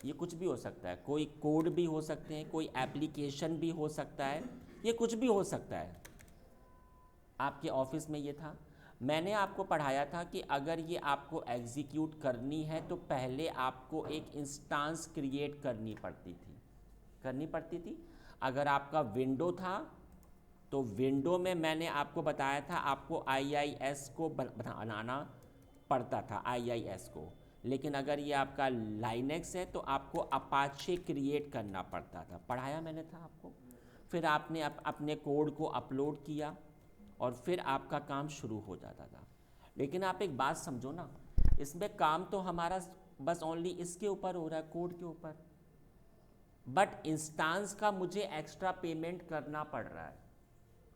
ये कुछ भी हो सकता है, कोई कोड भी हो सकते हैं, कोई एप्लीकेशन भी हो सकता है, ये कुछ भी हो सकता है। आपके ऑफिस में ये था, मैंने आपको पढ़ाया था कि अगर ये आपको एग्जीक्यूट करनी है तो पहले आपको एक इंस्टांस क्रिएट करनी पड़ती थी। अगर आपका विंडो था तो विंडो में मैंने आपको बताया था आपको IIS को बनाना पड़ता था, IIS को, लेकिन अगर ये आपका लाइनेक्स है तो आपको अपाचे क्रिएट करना पड़ता था, पढ़ाया मैंने था आपको। फिर आपने अपने कोड को अपलोड किया और फिर आपका काम शुरू हो जाता था। लेकिन आप एक बात समझो ना, इसमें काम तो हमारा बस ओनली इसके ऊपर हो रहा है, कोड के ऊपर, बट इंस्टांस का मुझे एक्स्ट्रा पेमेंट करना पड़ रहा है,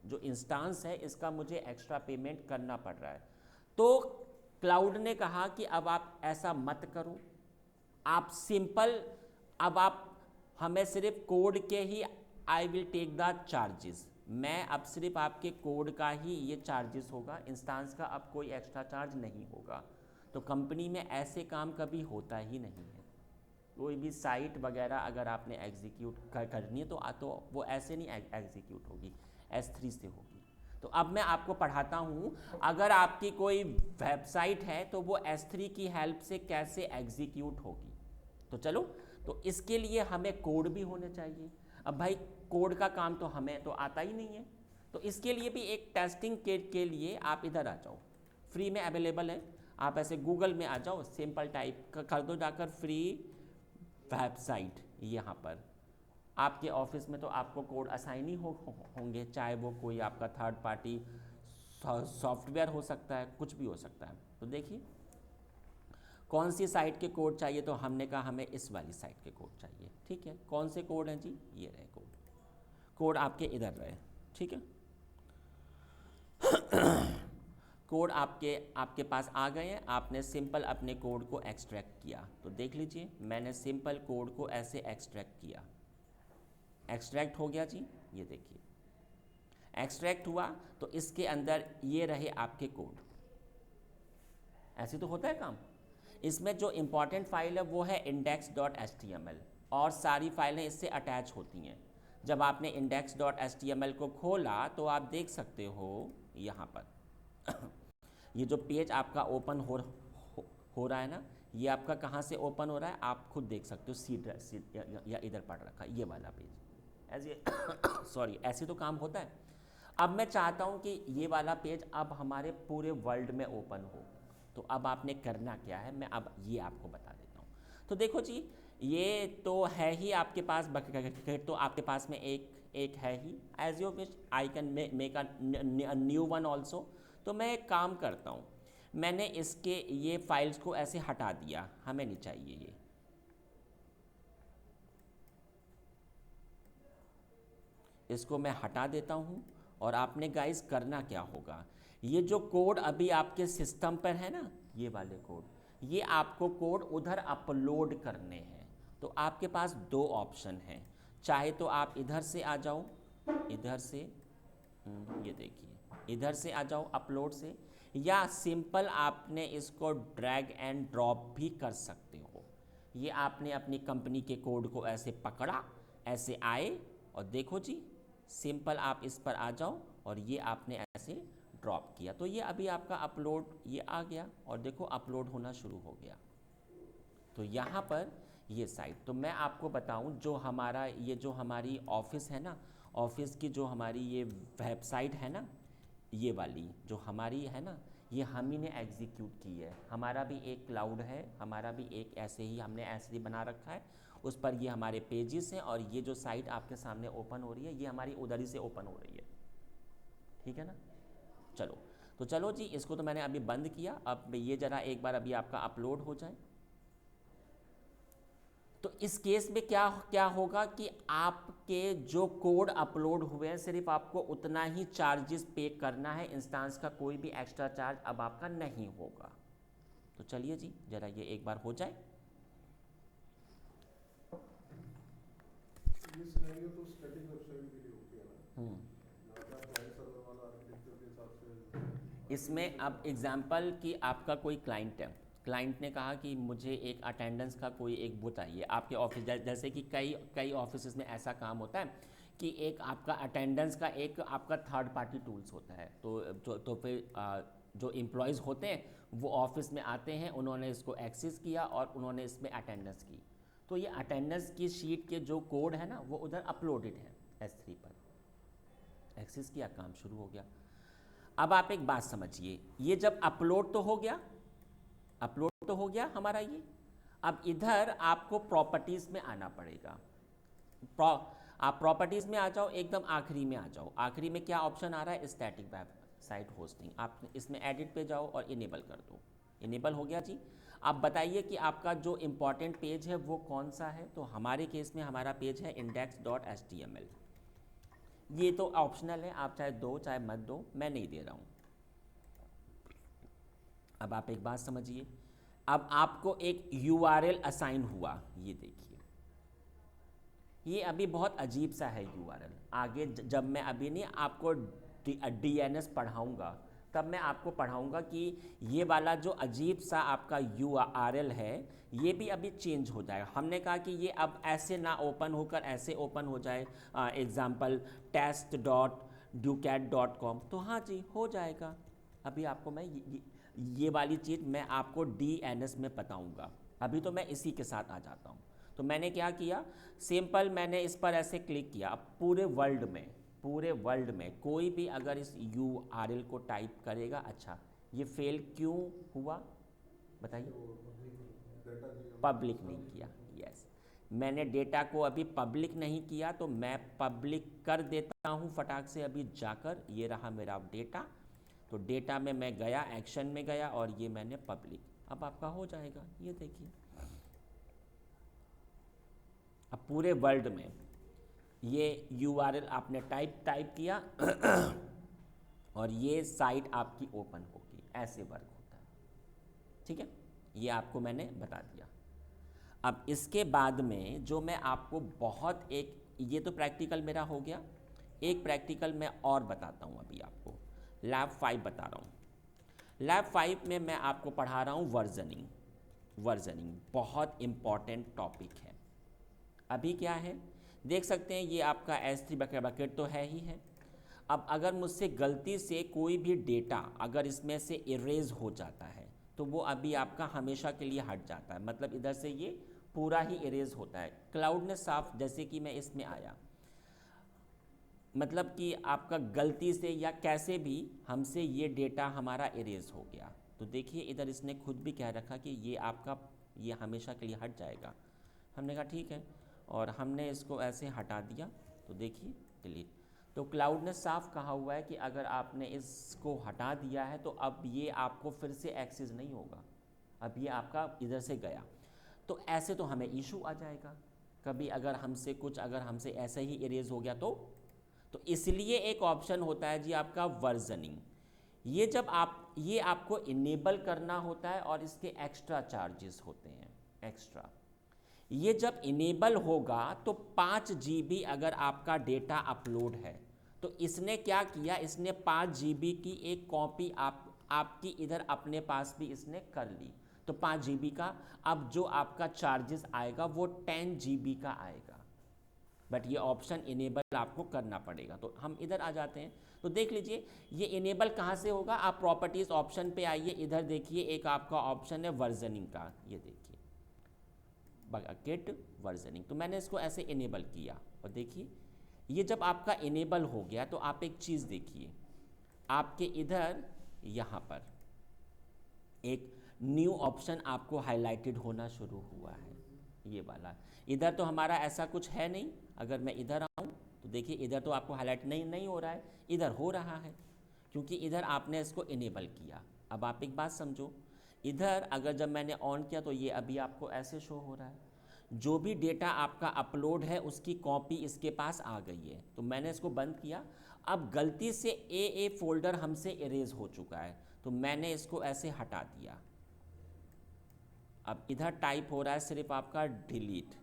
जो इंस्टांस है इसका मुझे एक्स्ट्रा पेमेंट करना पड़ रहा है। तो क्लाउड ने कहा कि अब आप ऐसा मत करो, आप सिंपल, अब आप हमें सिर्फ कोड के ही I will take the charges, मैं अब सिर्फ आपके कोड का ही ये चार्जेस होगा, इंस्टांस का अब कोई एक्स्ट्रा चार्ज नहीं होगा। तो कंपनी में ऐसे काम कभी होता ही नहीं है, कोई भी साइट वगैरह अगर आपने एग्जीक्यूट करनी है तो वो ऐसे नहीं एग्जीक्यूट होगी, S3 से होगी। तो अब मैं आपको पढ़ाता हूँ, अगर आपकी कोई वेबसाइट है तो वो S3 की हेल्प से कैसे एग्जीक्यूट होगी। तो चलो, तो इसके लिए हमें कोड भी होने चाहिए। अब भाई कोड का काम तो हमें तो आता ही नहीं है, तो इसके लिए भी एक टेस्टिंग किट के लिए आप इधर आ जाओ, फ्री में अवेलेबल है, आप ऐसे गूगल में आ जाओ, सिंपल टाइप कर दो जाकर फ्री वेबसाइट, यहाँ पर आपके ऑफिस में तो आपको कोड असाइन ही होंगे, चाहे वो कोई आपका थर्ड पार्टी सॉफ्टवेयर हो सकता है, कुछ भी हो सकता है। तो देखिए कौन सी साइट के कोड चाहिए, तो हमने कहा हमें इस वाली साइट के कोड चाहिए, ठीक है। कौन से कोड हैं जी, ये रहे कोड आपके इधर रहे, ठीक है। कोड आपके पास आ गए हैं, आपने सिंपल अपने कोड को एक्सट्रैक्ट किया, तो देख लीजिए मैंने सिंपल कोड को ऐसे एक्सट्रैक्ट किया, एक्सट्रैक्ट हो गया जी, ये देखिए एक्सट्रैक्ट हुआ तो इसके अंदर ये रहे आपके कोड। ऐसे तो होता है काम। इसमें जो इम्पॉर्टेंट फाइल है वो है index.html और सारी फाइलें इससे अटैच होती हैं। जब आपने index.html को खोला तो आप देख सकते हो यहाँ पर ये जो पेज आपका ओपन हो रहा है ना, ये आपका कहाँ से ओपन हो रहा है आप खुद देख सकते हो, सीट या इधर पड़ रखा है ये वाला पेज ऐसे सॉरी ऐसे तो काम होता है। अब मैं चाहता हूँ कि ये वाला पेज अब हमारे पूरे वर्ल्ड में ओपन हो, तो अब आपने करना क्या है मैं अब ये आपको बता देता हूँ। तो देखो जी, ये तो है ही आपके पास बकेट, तो आपके पास में एक है ही। As you wish I can make a new one also. तो मैं एक काम करता हूँ, मैंने इसके ये फाइल्स को ऐसे हटा दिया, हमें नहीं चाहिए ये। इसको मैं हटा देता हूँ और आपने गाइस करना क्या होगा, ये जो कोड अभी आपके सिस्टम पर है ना, ये वाले कोड, ये आपको कोड उधर अपलोड करने हैं। तो आपके पास दो ऑप्शन हैं, चाहे तो आप इधर से आ जाओ, इधर से ये देखिए इधर से आ जाओ अपलोड से, या सिंपल आपने इसको ड्रैग एंड ड्रॉप भी कर सकते हो। ये आपने अपनी कंपनी के कोड को ऐसे पकड़ा, ऐसे आए और देखो जी सिंपल आप इस पर आ जाओ और ये आपने ऐसे ड्रॉप किया, तो ये अभी आपका अपलोड ये आ गया और देखो अपलोड होना शुरू हो गया। तो यहाँ पर ये साइट, तो मैं आपको बताऊँ जो हमारा ये जो हमारी ऑफिस है ना, ऑफिस की जो हमारी ये वेबसाइट है ना, ये वाली जो हमारी है ना, ये हम ही ने एग्जीक्यूट की है। हमारा भी एक क्लाउड है, हमारा भी एक ऐसे ही हमने ऐसे ही बना रखा है, उस पर ये हमारे पेजेस हैं और ये जो साइट आपके सामने ओपन हो रही है ये हमारी उधर ही से ओपन हो रही है, ठीक है ना। चलो तो चलो जी, इसको तो मैंने अभी बंद किया, अब ये ज़रा एक बार अभी आपका अपलोड हो जाए। तो इस केस में क्या क्या होगा कि आपके जो कोड अपलोड हुए हैं सिर्फ आपको उतना ही चार्जेस पे करना है, इंस्टेंस का कोई भी एक्स्ट्रा चार्ज अब आपका नहीं होगा। तो चलिए जी ज़रा ये एक बार हो जाए।
ये सिनेरियो तो स्टैटिक वेबसाइट के लिए होती है ना, जहाँ पे आप क्लाइंट सर्वर वाला आर्किटेक्चर के हिसाब से।
इसमें अब एग्जांपल कि आपका कोई क्लाइंट है, क्लाइंट ने कहा कि मुझे एक अटेंडेंस का कोई एक वो चाहिए आपके ऑफिस, जैसे कि कई ऑफिस में ऐसा काम होता है कि एक आपका अटेंडेंस का एक आपका थर्ड पार्टी टूल्स होता है। तो फिर जो एम्प्लॉयज़ होते हैं वो ऑफिस में आते हैं, उन्होंने इसको एक्सेस किया और उन्होंने इसमें अटेंडेंस की, तो ये अटेंडेंस की शीट के जो कोड है ना वो उधर अपलोडेड है S3 पर, एक्सेस किया काम शुरू हो गया। अब आप एक बात समझिए, ये जब अपलोड तो हो गया, अपलोड तो हो गया हमारा ये, अब इधर आपको प्रॉपर्टीज़ में आना पड़ेगा। आप प्रॉपर्टीज़ में आ जाओ, एकदम आखिरी में आ जाओ। आखिरी में क्या ऑप्शन आ रहा है, स्टैटिक वेबसाइट होस्टिंग, आप इसमें एडिट पे जाओ और इनेबल कर दो। इनेबल हो गया जी। आप बताइए कि आपका जो इम्पॉर्टेंट पेज है वो कौन सा है, तो हमारे केस में हमारा पेज है index.html। ये तो ऑप्शनल है, आप चाहे दो चाहे मत दो, मैं नहीं दे रहा हूँ। अब आप एक बात समझिए, अब आपको एक URL असाइन हुआ, ये देखिए, ये अभी बहुत अजीब सा है URL। आगे जब मैं अभी नहीं आपको DNS पढ़ाऊँगा तब मैं आपको पढ़ाऊँगा कि ये वाला जो अजीब सा आपका URL है ये भी अभी चेंज हो जाएगा। हमने कहा कि ये अब ऐसे ना ओपन होकर ऐसे ओपन हो जाए, एग्ज़ाम्पल test.ducat.com, तो हाँ जी हो जाएगा। अभी आपको मैं ये वाली चीज़ मैं आपको DNS में बताऊँगा, अभी तो मैं इसी के साथ आ जाता हूँ। तो मैंने क्या किया, सिंपल मैंने इस पर ऐसे क्लिक किया। अब पूरे वर्ल्ड में कोई भी अगर इस URL को टाइप करेगा, अच्छा ये फेल क्यों हुआ बताइए, पब्लिक नहीं किया। यस, मैंने डेटा को अभी पब्लिक नहीं किया, तो मैं पब्लिक कर देता हूँ फटाक से अभी जाकर। ये रहा मेरा डेटा, तो डेटा में मैं गया, एक्शन में गया और ये मैंने पब्लिक, अब आपका हो जाएगा। ये देखिए अब पूरे वर्ल्ड में ये URL आपने टाइप किया और ये साइट आपकी ओपन होगी, ऐसे वर्क होता है, ठीक है। ये आपको मैंने बता दिया। अब इसके बाद में जो मैं आपको बहुत एक, ये तो प्रैक्टिकल मेरा हो गया, एक प्रैक्टिकल मैं और बताता हूँ अभी आपको, लैब 5 बता रहा हूँ। लैब 5 में मैं आपको पढ़ा रहा हूँ वर्जनिंग। वर्जनिंग बहुत इम्पॉर्टेंट टॉपिक है। अभी क्या है देख सकते हैं, ये आपका S3 बकेट तो है ही है। अब अगर मुझसे गलती से कोई भी डेटा अगर इसमें से इरेज हो जाता है तो वो अभी आपका हमेशा के लिए हट जाता है, मतलब इधर से ये पूरा ही इरेज होता है। क्लाउड ने साफ, जैसे कि मैं इसमें आया, मतलब कि आपका गलती से या कैसे भी हमसे ये डेटा हमारा इरेज हो गया, तो देखिए इधर इसने खुद भी कह रखा कि ये आपका ये हमेशा के लिए हट जाएगा। हमने कहा ठीक है, और हमने इसको ऐसे हटा दिया, तो देखिए डिलीट। तो क्लाउड ने साफ कहा हुआ है कि अगर आपने इसको हटा दिया है तो अब ये आपको फिर से एक्सेस नहीं होगा, अब ये आपका इधर से गया। तो ऐसे तो हमें इशू आ जाएगा कभी, अगर हमसे कुछ अगर हमसे ऐसे ही इरेज हो गया तो इसलिए एक ऑप्शन होता है जी आपका वर्जनिंग। ये जब आप ये आपको इनेबल करना होता है और इसके एक्स्ट्रा चार्जेस होते हैं एक्स्ट्रा। ये जब इनेबल होगा तो 5 GB अगर आपका डेटा अपलोड है तो इसने क्या किया, इसने 5 GB की एक कॉपी आपकी इधर अपने पास भी इसने कर ली, तो 5 GB का अब जो आपका चार्जेस आएगा वो 10 GB का आएगा। बट ये ऑप्शन इनेबल आपको करना पड़ेगा। तो हम इधर आ जाते हैं, तो देख लीजिए ये इनेबल कहाँ से होगा। आप प्रॉपर्टीज़ ऑप्शन पे आइए, इधर देखिए एक आपका ऑप्शन है वर्जनिंग का, ये देखिए बकेट वर्जनिंग। तो मैंने इसको ऐसे इनेबल किया और देखिए ये जब आपका इनेबल हो गया तो आप एक चीज़ देखिए, आपके इधर यहाँ पर एक न्यू ऑप्शन आपको हाईलाइटेड होना शुरू हुआ है, ये वाला। इधर तो हमारा ऐसा कुछ है नहीं, अगर मैं इधर आऊँ तो देखिए इधर तो आपको हाईलाइट नहीं हो रहा है, इधर हो रहा है क्योंकि इधर आपने इसको इनेबल किया। अब आप एक बात समझो, इधर अगर जब मैंने ऑन किया तो ये अभी आपको ऐसे शो हो रहा है, जो भी डेटा आपका अपलोड है उसकी कॉपी इसके पास आ गई है। तो मैंने इसको बंद किया, अब गलती से ए फोल्डर हमसे इरेज हो चुका है तो मैंने इसको ऐसे हटा दिया। अब इधर टाइप हो रहा है सिर्फ आपका डिलीट,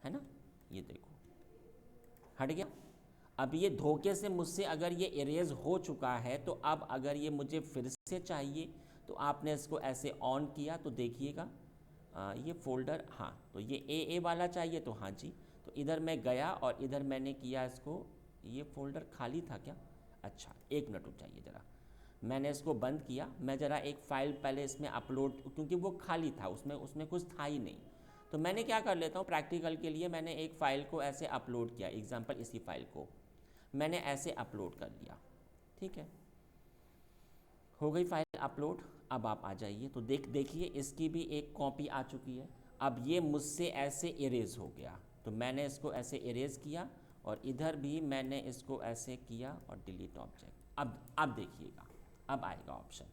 है ना, ये देखो हट गया। अब ये धोखे से मुझसे अगर ये इरेज हो चुका है तो अब अगर ये मुझे फिर से चाहिए तो आपने इसको ऐसे ऑन किया तो देखिएगा ये फोल्डर, हाँ तो ये ए वाला चाहिए तो हाँ जी, तो इधर मैं गया और इधर मैंने किया इसको, ये फोल्डर खाली था क्या, अच्छा एक मिनट रुक जाइए ज़रा, मैंने इसको बंद किया। मैं ज़रा एक फ़ाइल पहले इसमें अपलोड, क्योंकि वो खाली था, उसमें कुछ था ही नहीं, तो मैंने क्या कर लेता हूँ प्रैक्टिकल के लिए, मैंने एक फ़ाइल को ऐसे अपलोड किया, एग्जाम्पल इसी फाइल को मैंने ऐसे अपलोड कर दिया, ठीक है, हो गई फाइल अपलोड। अब आप आ जाइए तो देखिए इसकी भी एक कॉपी आ चुकी है। अब ये मुझसे ऐसे इरेज हो गया तो मैंने इसको ऐसे इरेज किया और इधर भी मैंने इसको ऐसे किया और डिलीट ऑब्जेक्ट। अब देखिएगा अब आएगा ऑप्शन,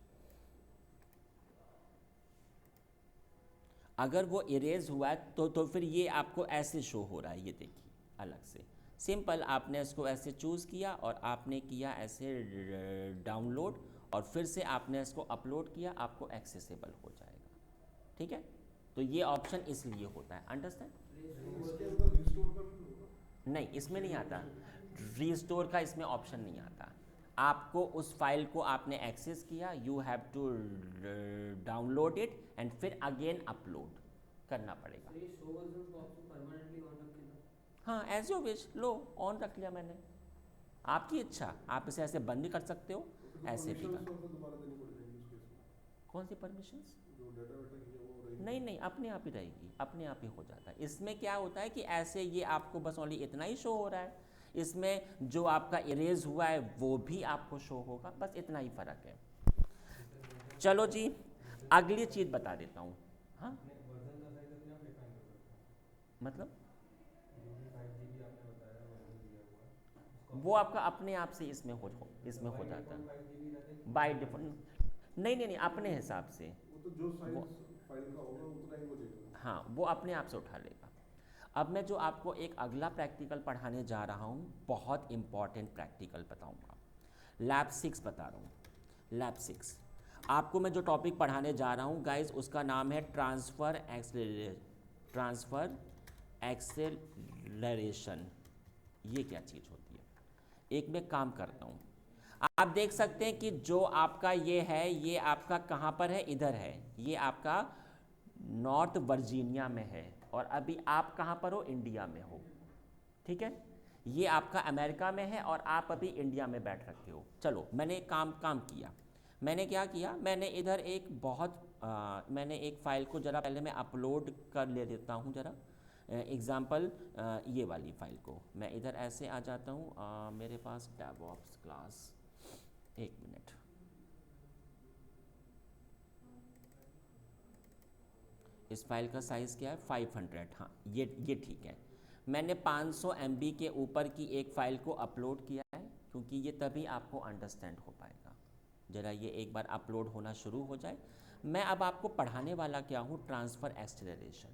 अगर वो इरेज हुआ है तो फिर ये आपको ऐसे शो हो रहा है, ये देखिए अलग से सिंपल, आपने इसको ऐसे चूज़ किया और आपने किया ऐसे डाउनलोड और फिर से आपने इसको अपलोड किया, आपको एक्सेसिबल हो जाएगा, ठीक है। तो ये ऑप्शन इसलिए होता है, अंडरस्टैंड।
इसके अंदर रिस्टोर का भी होगा?
नहीं इसमें नहीं आता, रीस्टोर का इसमें ऑप्शन नहीं आता। आपको उस फाइल को आपने एक्सेस किया, you have to download it and फिर अगेन अपलोड करना पड़ेगा। हाँ एज यू विश, लो ऑन रख लिया मैंने, आपकी इच्छा, आप इसे ऐसे बंद भी कर सकते हो ऐसे भी कर।
दोबारा देनी पड़ेगी उस केस में?
कौन सी परमिशंस?
जो डाटा वेटा की है वो रहेगी?
नहीं अपने आप ही रहेगी, अपने आप ही हो जाता है। इसमें क्या होता है कि ऐसे ये आपको बस ओनली इतना ही शो हो रहा है, इसमें जो आपका इरेज हुआ है वो भी आपको शो होगा, बस इतना ही फ़र्क है। चलो जी अगली चीज़ बता देता हूँ। हाँ मतलब वो आपका अपने आप से इसमें हो जाता है बाय डिफॉल्ट। नहीं अपने हिसाब से
वो तो जो साइज फाइल का होगा उतना ही वो देगा।
हाँ वो अपने आप से उठा लेगा। अब मैं जो आपको एक अगला प्रैक्टिकल पढ़ाने जा रहा हूँ, बहुत इम्पॉर्टेंट प्रैक्टिकल बताऊँगा, लैब 6 बता रहा हूँ। लैब 6 आपको मैं जो टॉपिक पढ़ाने जा रहा हूँ गाइज, उसका नाम है ट्रांसफ़र एक्सेलरेशन। ये क्या चीज़ होती है? एक मैं काम करता हूँ, आप देख सकते हैं कि जो आपका ये है, ये आपका कहाँ पर है, इधर है, ये आपका नॉर्थ वर्जीनिया में है, और अभी आप कहाँ पर हो, इंडिया में हो, ठीक है। ये आपका अमेरिका में है और आप अभी इंडिया में बैठ रखे हो। चलो मैंने काम किया, मैंने क्या किया, मैंने इधर एक मैंने एक फ़ाइल को ज़रा पहले मैं अपलोड कर ले देता हूँ ज़रा एग्ज़ाम्पल, ये वाली फ़ाइल को मैं इधर ऐसे आ जाता हूँ, मेरे पास DevOps क्लास, एक मिनट, इस फाइल का साइज़ क्या है, 500, हाँ ये ठीक है। मैंने 500 MB के ऊपर की एक फ़ाइल को अपलोड किया है, क्योंकि ये तभी आपको अंडरस्टैंड हो पाएगा। ज़रा ये एक बार अपलोड होना शुरू हो जाए। मैं अब आपको पढ़ाने वाला क्या हूँ, ट्रांसफ़र एक्सेलरेशन,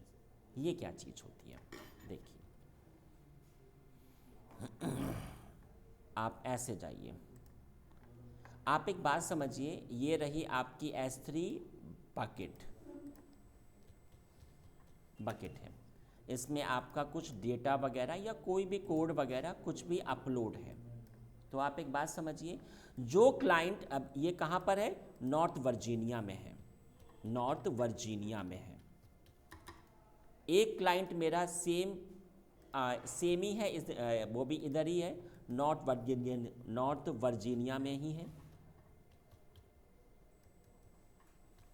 ये क्या चीज़ होती है देखिए। आप ऐसे जाइए, आप एक बात समझिए, ये रही आपकी S3 बकेट है, इसमें आपका कुछ डेटा वगैरह या कोई भी कोड वगैरह कुछ भी अपलोड है। तो आप एक बात समझिए, जो क्लाइंट, अब ये कहाँ पर है, नॉर्थ वर्जीनिया में है, नॉर्थ वर्जीनिया में है। एक क्लाइंट मेरा सेम ही है, वो भी इधर ही है, नॉर्थ वर्जीनिया में ही है,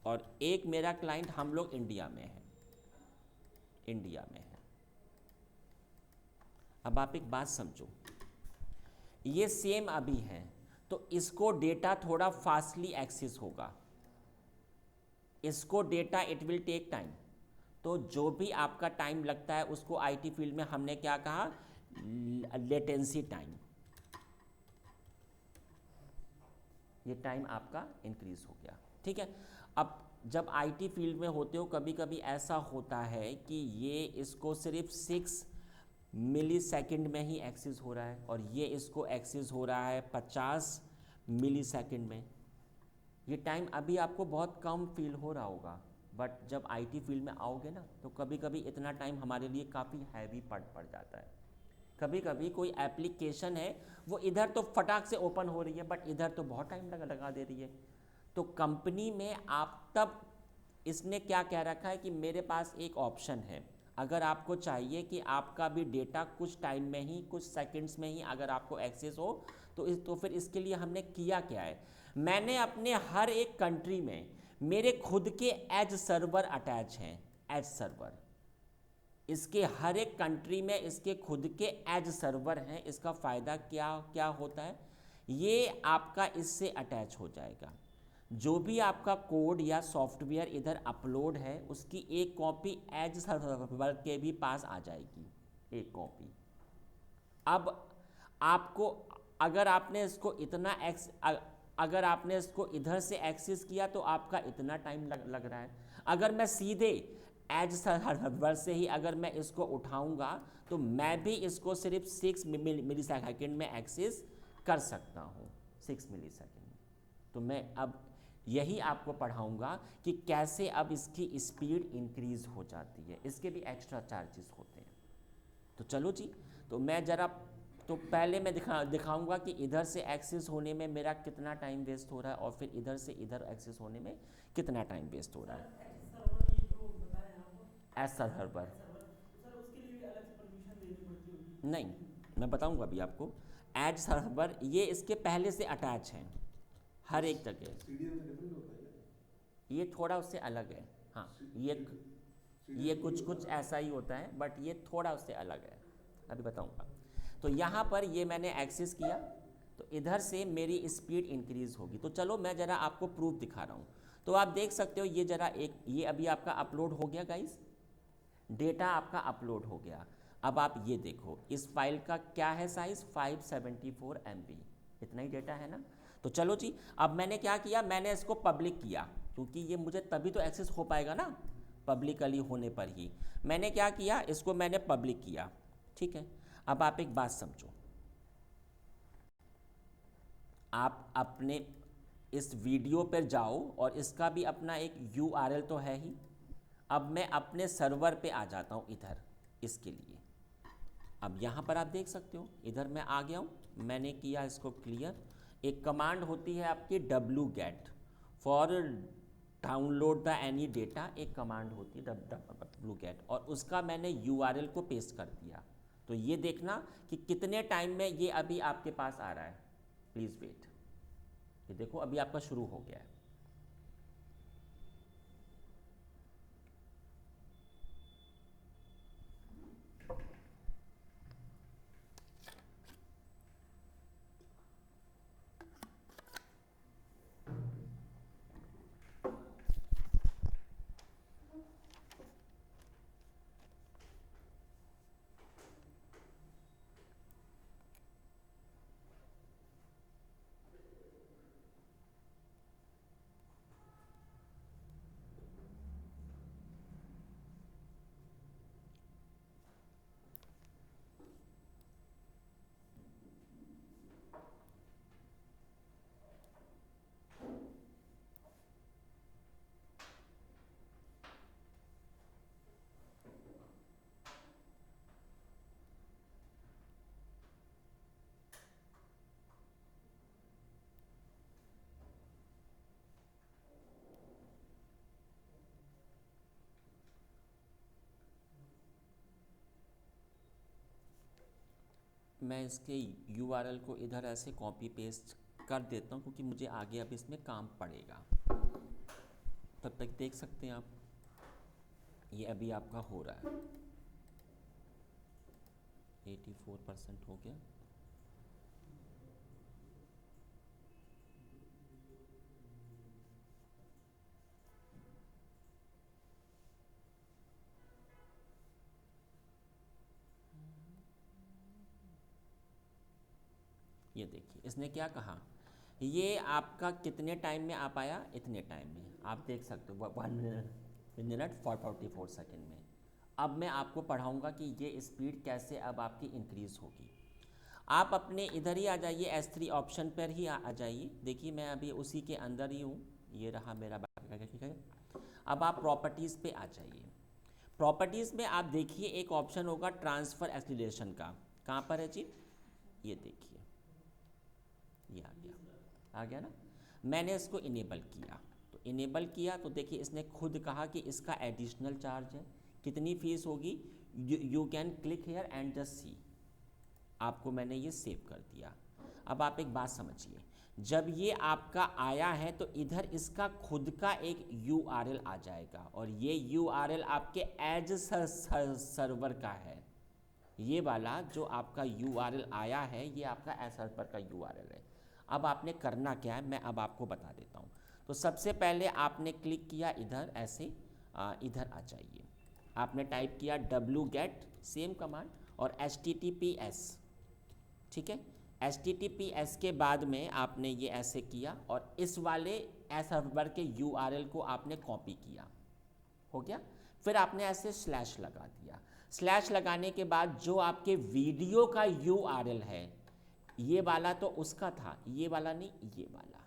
और एक मेरा क्लाइंट हम लोग इंडिया में है, अब आप एक बात समझो, ये सेम अभी है, तो इसको डेटा थोड़ा फास्टली एक्सेस होगा, इसको data it will take time. तो जो भी आपका टाइम लगता है उसको आईटी फील्ड में हमने क्या कहा, लेटेंसी टाइम, ये टाइम आपका इंक्रीज हो गया, ठीक है। अब जब आईटी फील्ड में होते हो, कभी कभी ऐसा होता है कि ये इसको सिर्फ 6 मिलीसेकंड में ही एक्सेस हो रहा है, और ये इसको एक्सेस हो रहा है 50 मिलीसेकंड में। ये टाइम अभी आपको बहुत कम फील हो रहा होगा, बट जब आईटी फील्ड में आओगे ना, तो कभी कभी इतना टाइम हमारे लिए काफ़ी हैवी पड़ जाता है। कभी कभी कोई एप्लीकेशन है, वो इधर तो फटाक से ओपन हो रही है, बट इधर तो बहुत टाइम लगा दे रही है। तो कंपनी में आप तब, इसने क्या कह रखा है कि मेरे पास एक ऑप्शन है, अगर आपको चाहिए कि आपका भी डेटा कुछ टाइम में ही, कुछ सेकंड्स में ही अगर आपको एक्सेस हो, तो फिर इसके लिए हमने किया क्या है, मैंने अपने हर एक कंट्री में मेरे खुद के एज सर्वर अटैच हैं, एज सर्वर, इसके हर एक कंट्री में इसके खुद के एज सर्वर हैं। इसका फ़ायदा क्या क्या होता है, ये आपका इससे अटैच हो जाएगा, जो भी आपका कोड या सॉफ्टवेयर इधर अपलोड है, उसकी एक कॉपी एज सर्वर के भी पास आ जाएगी, एक कॉपी। अब आपको, अगर आपने इसको अगर आपने इसको इधर से एक्सेस किया तो आपका इतना टाइम लग रहा है। अगर मैं सीधे एज सर्वर से ही अगर मैं इसको उठाऊंगा, तो मैं भी इसको सिर्फ 6 मिलीसेकंड में एक्सेस कर सकता हूँ, 6 मिलीसेकंड में। तो मैं अब यही आपको पढ़ाऊंगा कि कैसे अब इसकी स्पीड इंक्रीज़ हो जाती है, इसके भी एक्स्ट्रा चार्जेस होते हैं। तो चलो जी, तो मैं ज़रा, तो पहले मैं दिखाऊंगा कि इधर से एक्सेस होने में मेरा कितना टाइम वेस्ट हो रहा है, और फिर इधर से इधर एक्सेस होने में कितना टाइम वेस्ट हो रहा है। एज सर्वर, नहीं, मैं बताऊंगा अभी आपको। एज सर्वर ये इसके पहले से अटैच हैं हर एक जगह,
सीडीएन से डिफरेंट होता है क्या?
ये थोड़ा उससे अलग है, हाँ, ये कुछ ऐसा ही होता है, बट ये थोड़ा उससे अलग है, अभी बताऊंगा। तो यहाँ पर ये मैंने एक्सेस किया, तो इधर से मेरी स्पीड इंक्रीज़ होगी। तो चलो मैं ज़रा आपको प्रूफ दिखा रहा हूँ। तो आप देख सकते हो, ये ज़रा ये अभी आपका अपलोड हो गया गाइस, डेटा आपका अपलोड हो गया। अब आप ये देखो, इस फाइल का क्या है साइज़, 574 MB, इतना ही डेटा है ना। तो चलो जी, अब मैंने क्या किया, मैंने इसको पब्लिक किया, क्योंकि ये मुझे तभी तो एक्सेस हो पाएगा ना, पब्लिकली होने पर ही। मैंने क्या किया, इसको मैंने पब्लिक किया, ठीक है। अब आप एक बात समझो, आप अपने इस वीडियो पर जाओ, और इसका भी अपना एक URL तो है ही। अब मैं अपने सर्वर पे आ जाता हूँ इधर, इसके लिए अब यहाँ पर आप देख सकते हो, इधर मैं आ गया हूँ, मैंने किया इसको क्लियर। एक कमांड होती है आपकी wget for download the any data, एक कमांड होती है wget, और उसका मैंने URL को पेस्ट कर दिया। तो ये देखना कि कितने टाइम में ये अभी आपके पास आ रहा है। प्लीज़ वेट, ये देखो अभी आपका शुरू हो गया है। मैं इसके URL को इधर ऐसे कॉपी पेस्ट कर देता हूँ, क्योंकि मुझे आगे अब इसमें काम पड़ेगा। तब तक देख सकते हैं आप, ये अभी आपका हो रहा है, 84% हो गया। ये देखिए इसने क्या कहा, ये आपका कितने टाइम में आ पाया, इतने टाइम में। आप देख सकते हो 1 मिनट 44 सेकेंड में। अब मैं आपको पढ़ाऊंगा कि ये स्पीड कैसे अब आपकी इंक्रीज़ होगी। आप अपने इधर ही आ जाइए, S3 ऑप्शन पर ही आ जाइए। देखिए मैं अभी उसी के अंदर ही हूँ, ये रहा मेरा बैक, ठीक है। अब आप प्रॉपर्टीज़ पे आ जाइए। प्रॉपर्टीज़ में आप देखिए एक ऑप्शन होगा ट्रांसफ़र एक्सीलरेशन का, कहाँ पर है जी, ये देखिए, ये आ गया ना। मैंने इसको इनेबल किया, तो इनेबल किया तो देखिए इसने खुद कहा कि इसका एडिशनल चार्ज है। कितनी फ़ीस होगी, you can click here and just see. आपको मैंने ये सेव कर दिया। अब आप एक बात समझिए, जब ये आपका आया है तो इधर इसका खुद का एक URL आ जाएगा, और ये URL आपके एज सर्वर का है। ये वाला जो आपका URL आया है, ये आपका एज सर्वर का URL है। अब आपने करना क्या है, मैं अब आपको बता देता हूँ। तो सबसे पहले आपने क्लिक किया इधर ऐसे, इधर आ जाइए। आपने टाइप किया wget, सेम कमांड, और HTTPS, ठीक है। HTTPS के बाद में आपने ये ऐसे किया, और इस वाले एस सर्वर के URL को आपने कॉपी किया, हो गया। फिर आपने ऐसे स्लैश लगा दिया। स्लैश लगाने के बाद जो आपके वीडियो का URL है, ये वाला तो उसका था, ये वाला नहीं, ये वाला,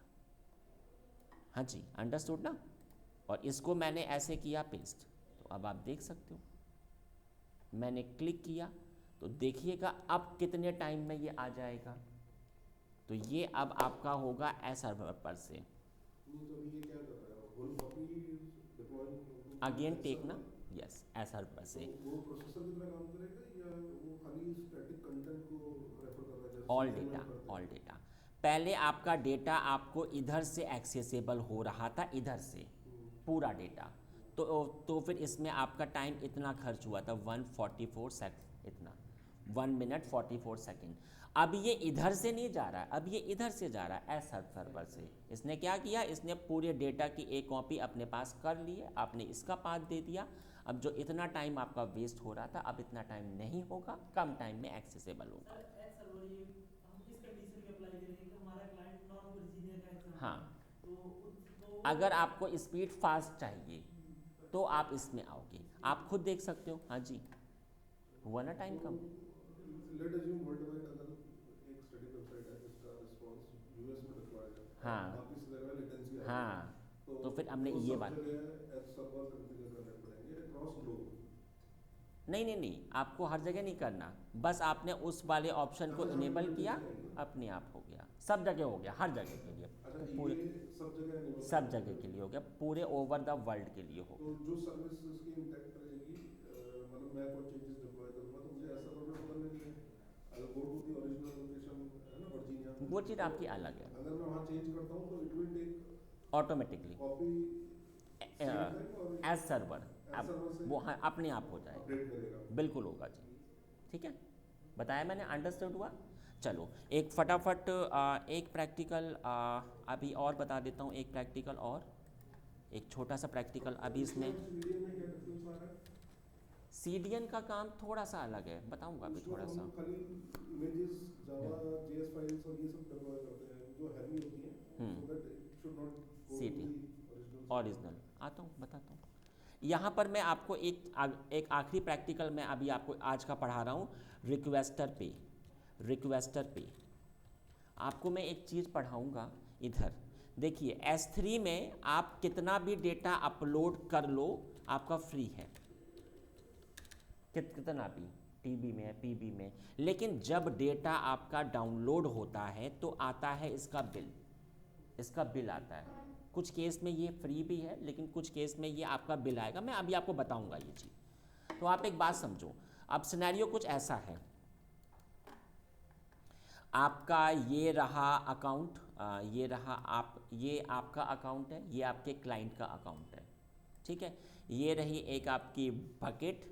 हाँ जी, अंडरस्टूड ना। और इसको मैंने ऐसे किया पेस्ट। तो अब आप देख सकते हो, मैंने क्लिक किया तो देखिएगा अब कितने टाइम में ये आ जाएगा। तो ये अब आपका होगा एस सर्वर पर से।
नहीं तो अभी ये क्या कर रहा है, whole copy deploy
again
edge
take ना,
सर्वर,
यस एस सर्वर
तो
से।
वो प्रोसेसर की तरह काम करेगा या वो खाली स्टैटिक कंटेंट को रेफर कर रहा है, जैसे
ऑल
CML
डेटा,
करते
ऑल
हैं।
डेटा। पहले आपका डेटा आपको इधर से एक्सेसिबल हो रहा था, इधर से पूरा डेटा। तो फिर इसमें आपका टाइम इतना खर्च हुआ था, 144 सेकेंड, इतना 1 मिनट 44 सेकेंड। अब ये इधर से नहीं जा रहा है, अब ये इधर से जा रहा है एस सर्वर से। इसने क्या किया, इसने पूरे डेटा की एक कॉपी अपने पास कर ली है, आपने इसका पाथ दे दिया। अब जो इतना टाइम आपका वेस्ट हो रहा था, अब इतना टाइम नहीं होगा, कम टाइम में एक्सेसिबल होगा।
सर एज सर्वर ये हम इस कंडीशन पे अप्लाई करेंगे कि हमारा क्लाइंट नॉन वर्जीनिया का
हाँ,
एग्जांपल, तो
अगर आपको स्पीड फास्ट चाहिए
पर
तो आप इसमें आओगे, आप खुद देख सकते हो। हाँ जी, हुआ ना टाइम
तो
कम।
लेट अज्यूम वर्ल्ड वाइड अगर एक स्टडी वेबसाइट है जिसका रिस्पांस यूएस में डिप्लॉयड है,
हाँ
बाकी सारी जगह लेटेंसी आ रही है,
हाँ,
तो
तो फिर हमने
वो
ये
सब
बात,
जगह एज सर्वर कॉन्फ़िगर करने पड़ेंगे अक्रॉस ग्लोब।
नहीं नहीं नहीं, आपको हर जगह नहीं करना, बस आपने उस वाले ऑप्शन को इनेबल किया, अपने आप हो गया, सब जगह हो गया, हर जगह के लिए,
अच्छा,
पूरे
ये सब जगह enable
सब
करना
जगह
है।
के लिए हो गया, पूरे ओवर द वर्ल्ड के लिए हो
तो जो सर्विस इसकी इंटैक्ट रहेगी, मतलब मैं कोई चेंजेस डिप्लॉय करूंगा तो मुझे ऐसा सर्वर बदलने नहीं है। अगर go to the original location है ना वर्जीनिया,
गया, वो चीज़ आपकी अलग है,
अगर मैं वहाँ चेंज करता हूँ तो it will take
automatically
copy same time और
एज सर्वर, अब
सर्वर से
वो हाँ अपने आप हो जाएगा,
अपडेट करेगा।
बिल्कुल होगा जी, ठीक है, बताया मैंने, अंडरस्टूड हुआ। चलो एक फटाफट एक प्रैक्टिकल अभी और बता देता हूँ, एक प्रैक्टिकल और, एक छोटा सा प्रैक्टिकल अभी इसमें।
मीडियम में क्या डिफरेंस आ रहा है?
सीडीएन का काम थोड़ा सा अलग है, बताऊंगा अभी
उसमें
थोड़ा सा।
हम खाली इमेजेस, जावा, जेएस फाइल्स और ये सब डिप्लॉय करते हैं जो हैवी होती हैं, so that it should not go to
CD
the
original, आता हूँ बताता हूँ। यहाँ पर मैं आपको एक आखिरी प्रैक्टिकल मैं अभी आपको आज का पढ़ा रहा हूँ, रिक्वेस्टर पे। रिक्वेस्टर पे आपको मैं एक चीज़ पढ़ाऊँगा इधर, देखिए S3 में आप कितना भी डेटा अपलोड कर लो आपका फ्री है, कितना भी टीबी में, पीबी में, लेकिन जब डेटा आपका डाउनलोड होता है तो आता है इसका बिल, इसका बिल आता है। कुछ केस में ये फ्री भी है, लेकिन कुछ केस में ये आपका बिल आएगा, मैं अभी आपको बताऊंगा ये चीज़। तो आप एक बात समझो, अब सिनेरियो कुछ ऐसा है, आपका ये रहा अकाउंट, ये रहा ये आपका अकाउंट है, ये आपके क्लाइंट का अकाउंट है, ठीक है, ये रही एक आपकी बकेट,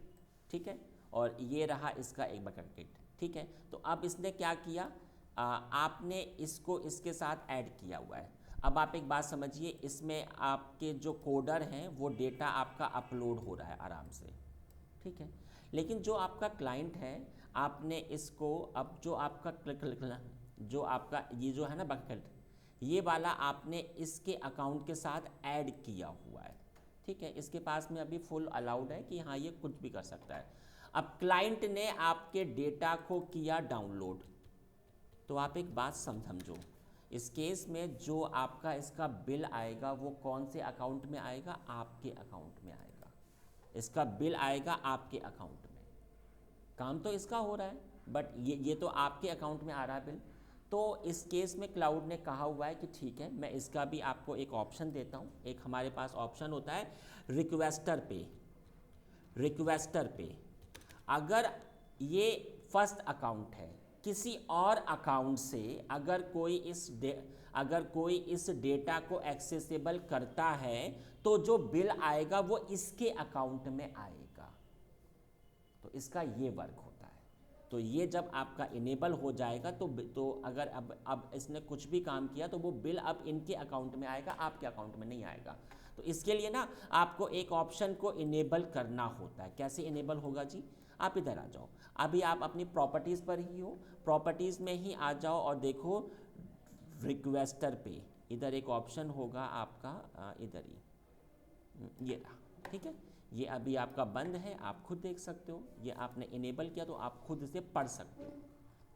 ठीक है, और ये रहा इसका एक बकेट, ठीक है। तो अब इसने क्या किया, आपने इसको इसके साथ ऐड किया हुआ है। अब आप एक बात समझिए, इसमें आपके जो कोडर हैं वो डेटा आपका अपलोड हो रहा है आराम से, ठीक है, लेकिन जो आपका क्लाइंट है, आपने इसको, अब जो आपका जो आपका ये जो है ना बकेट, ये वाला आपने इसके अकाउंट के साथ ऐड किया हुआ है, ठीक है, इसके पास में अभी फुल अलाउड है कि हाँ ये कुछ भी कर सकता है। अब क्लाइंट ने आपके डेटा को किया डाउनलोड, तो आप एक बात समझो, इस केस में जो आपका इसका बिल आएगा वो कौन से अकाउंट में आएगा, आपके अकाउंट में आएगा, इसका बिल आएगा आपके अकाउंट में। काम तो इसका हो रहा है, बट ये तो आपके अकाउंट में आ रहा है बिल। तो इस केस में क्लाउड ने कहा हुआ है कि ठीक है, मैं इसका भी आपको एक ऑप्शन देता हूँ। एक हमारे पास ऑप्शन होता है रिक्वेस्टर पे। रिक्वेस्टर पे अगर ये फर्स्ट अकाउंट है, किसी और अकाउंट से अगर कोई इस डेटा को एक्सेसिबल करता है तो जो बिल आएगा वो इसके अकाउंट में आएगा। तो इसका ये वर्क होता है। तो ये जब आपका इनेबल हो जाएगा तो अगर अब इसने कुछ भी काम किया तो वो बिल अब इनके अकाउंट में आएगा, आपके अकाउंट में नहीं आएगा। तो इसके लिए ना आपको एक ऑप्शन को इनेबल करना होता है। कैसे इनेबल होगा जी, आप इधर आ जाओ, अभी आप अपनी प्रॉपर्टीज़ पर ही हो, प्रॉपर्टीज़ में ही आ जाओ और देखो रिक्वेस्टर पे, इधर एक ऑप्शन होगा आपका, इधर ही ये रहा, ठीक है। ये अभी आपका बंद है, आप खुद देख सकते हो। ये आपने इनेबल किया तो आप खुद से पढ़ सकते हो,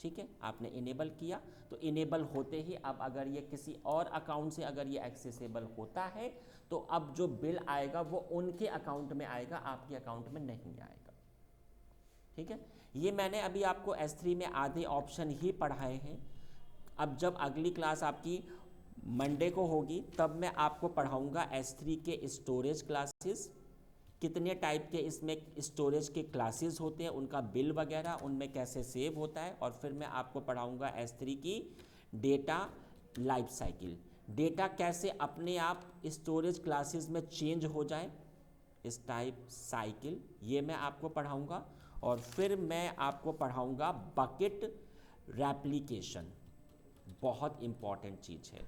ठीक है। आपने इनेबल किया तो इनेबल होते ही अब अगर ये किसी और अकाउंट से अगर ये एक्सेसिबल होता है तो अब जो बिल आएगा वो उनके अकाउंट में आएगा, आपके अकाउंट में नहीं आएगा, ठीक है। ये मैंने अभी आपको S3 में आधे ऑप्शन ही पढ़ाए हैं। अब जब अगली क्लास आपकी मंडे को होगी तब मैं आपको पढ़ाऊँगा S3 के स्टोरेज क्लासेस, कितने टाइप के इसमें स्टोरेज के क्लासेस होते हैं, उनका बिल वगैरह उनमें कैसे सेव होता है, और फिर मैं आपको पढ़ाऊंगा S3 की डेटा लाइफ साइकिल, डेटा कैसे अपने आप स्टोरेज क्लासेस में चेंज हो जाए, इस टाइप साइकिल, ये मैं आपको पढ़ाऊंगा। और फिर मैं आपको पढ़ाऊंगा बकेट रेप्लिकेशन, बहुत इम्पॉर्टेंट चीज़ है।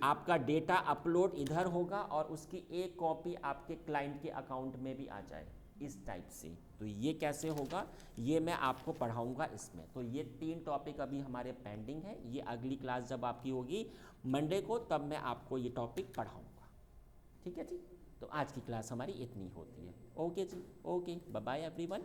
आपका डेटा अपलोड इधर होगा और उसकी एक कॉपी आपके क्लाइंट के अकाउंट में भी आ जाए, इस टाइप से। तो ये कैसे होगा ये मैं आपको पढ़ाऊंगा इसमें। तो ये 3 टॉपिक अभी हमारे पेंडिंग है, ये अगली क्लास जब आपकी होगी मंडे को तब मैं आपको ये टॉपिक पढ़ाऊंगा, ठीक है जी। तो आज की क्लास हमारी इतनी होती है। ओके जी, ओके, बाय बाय एवरीवन।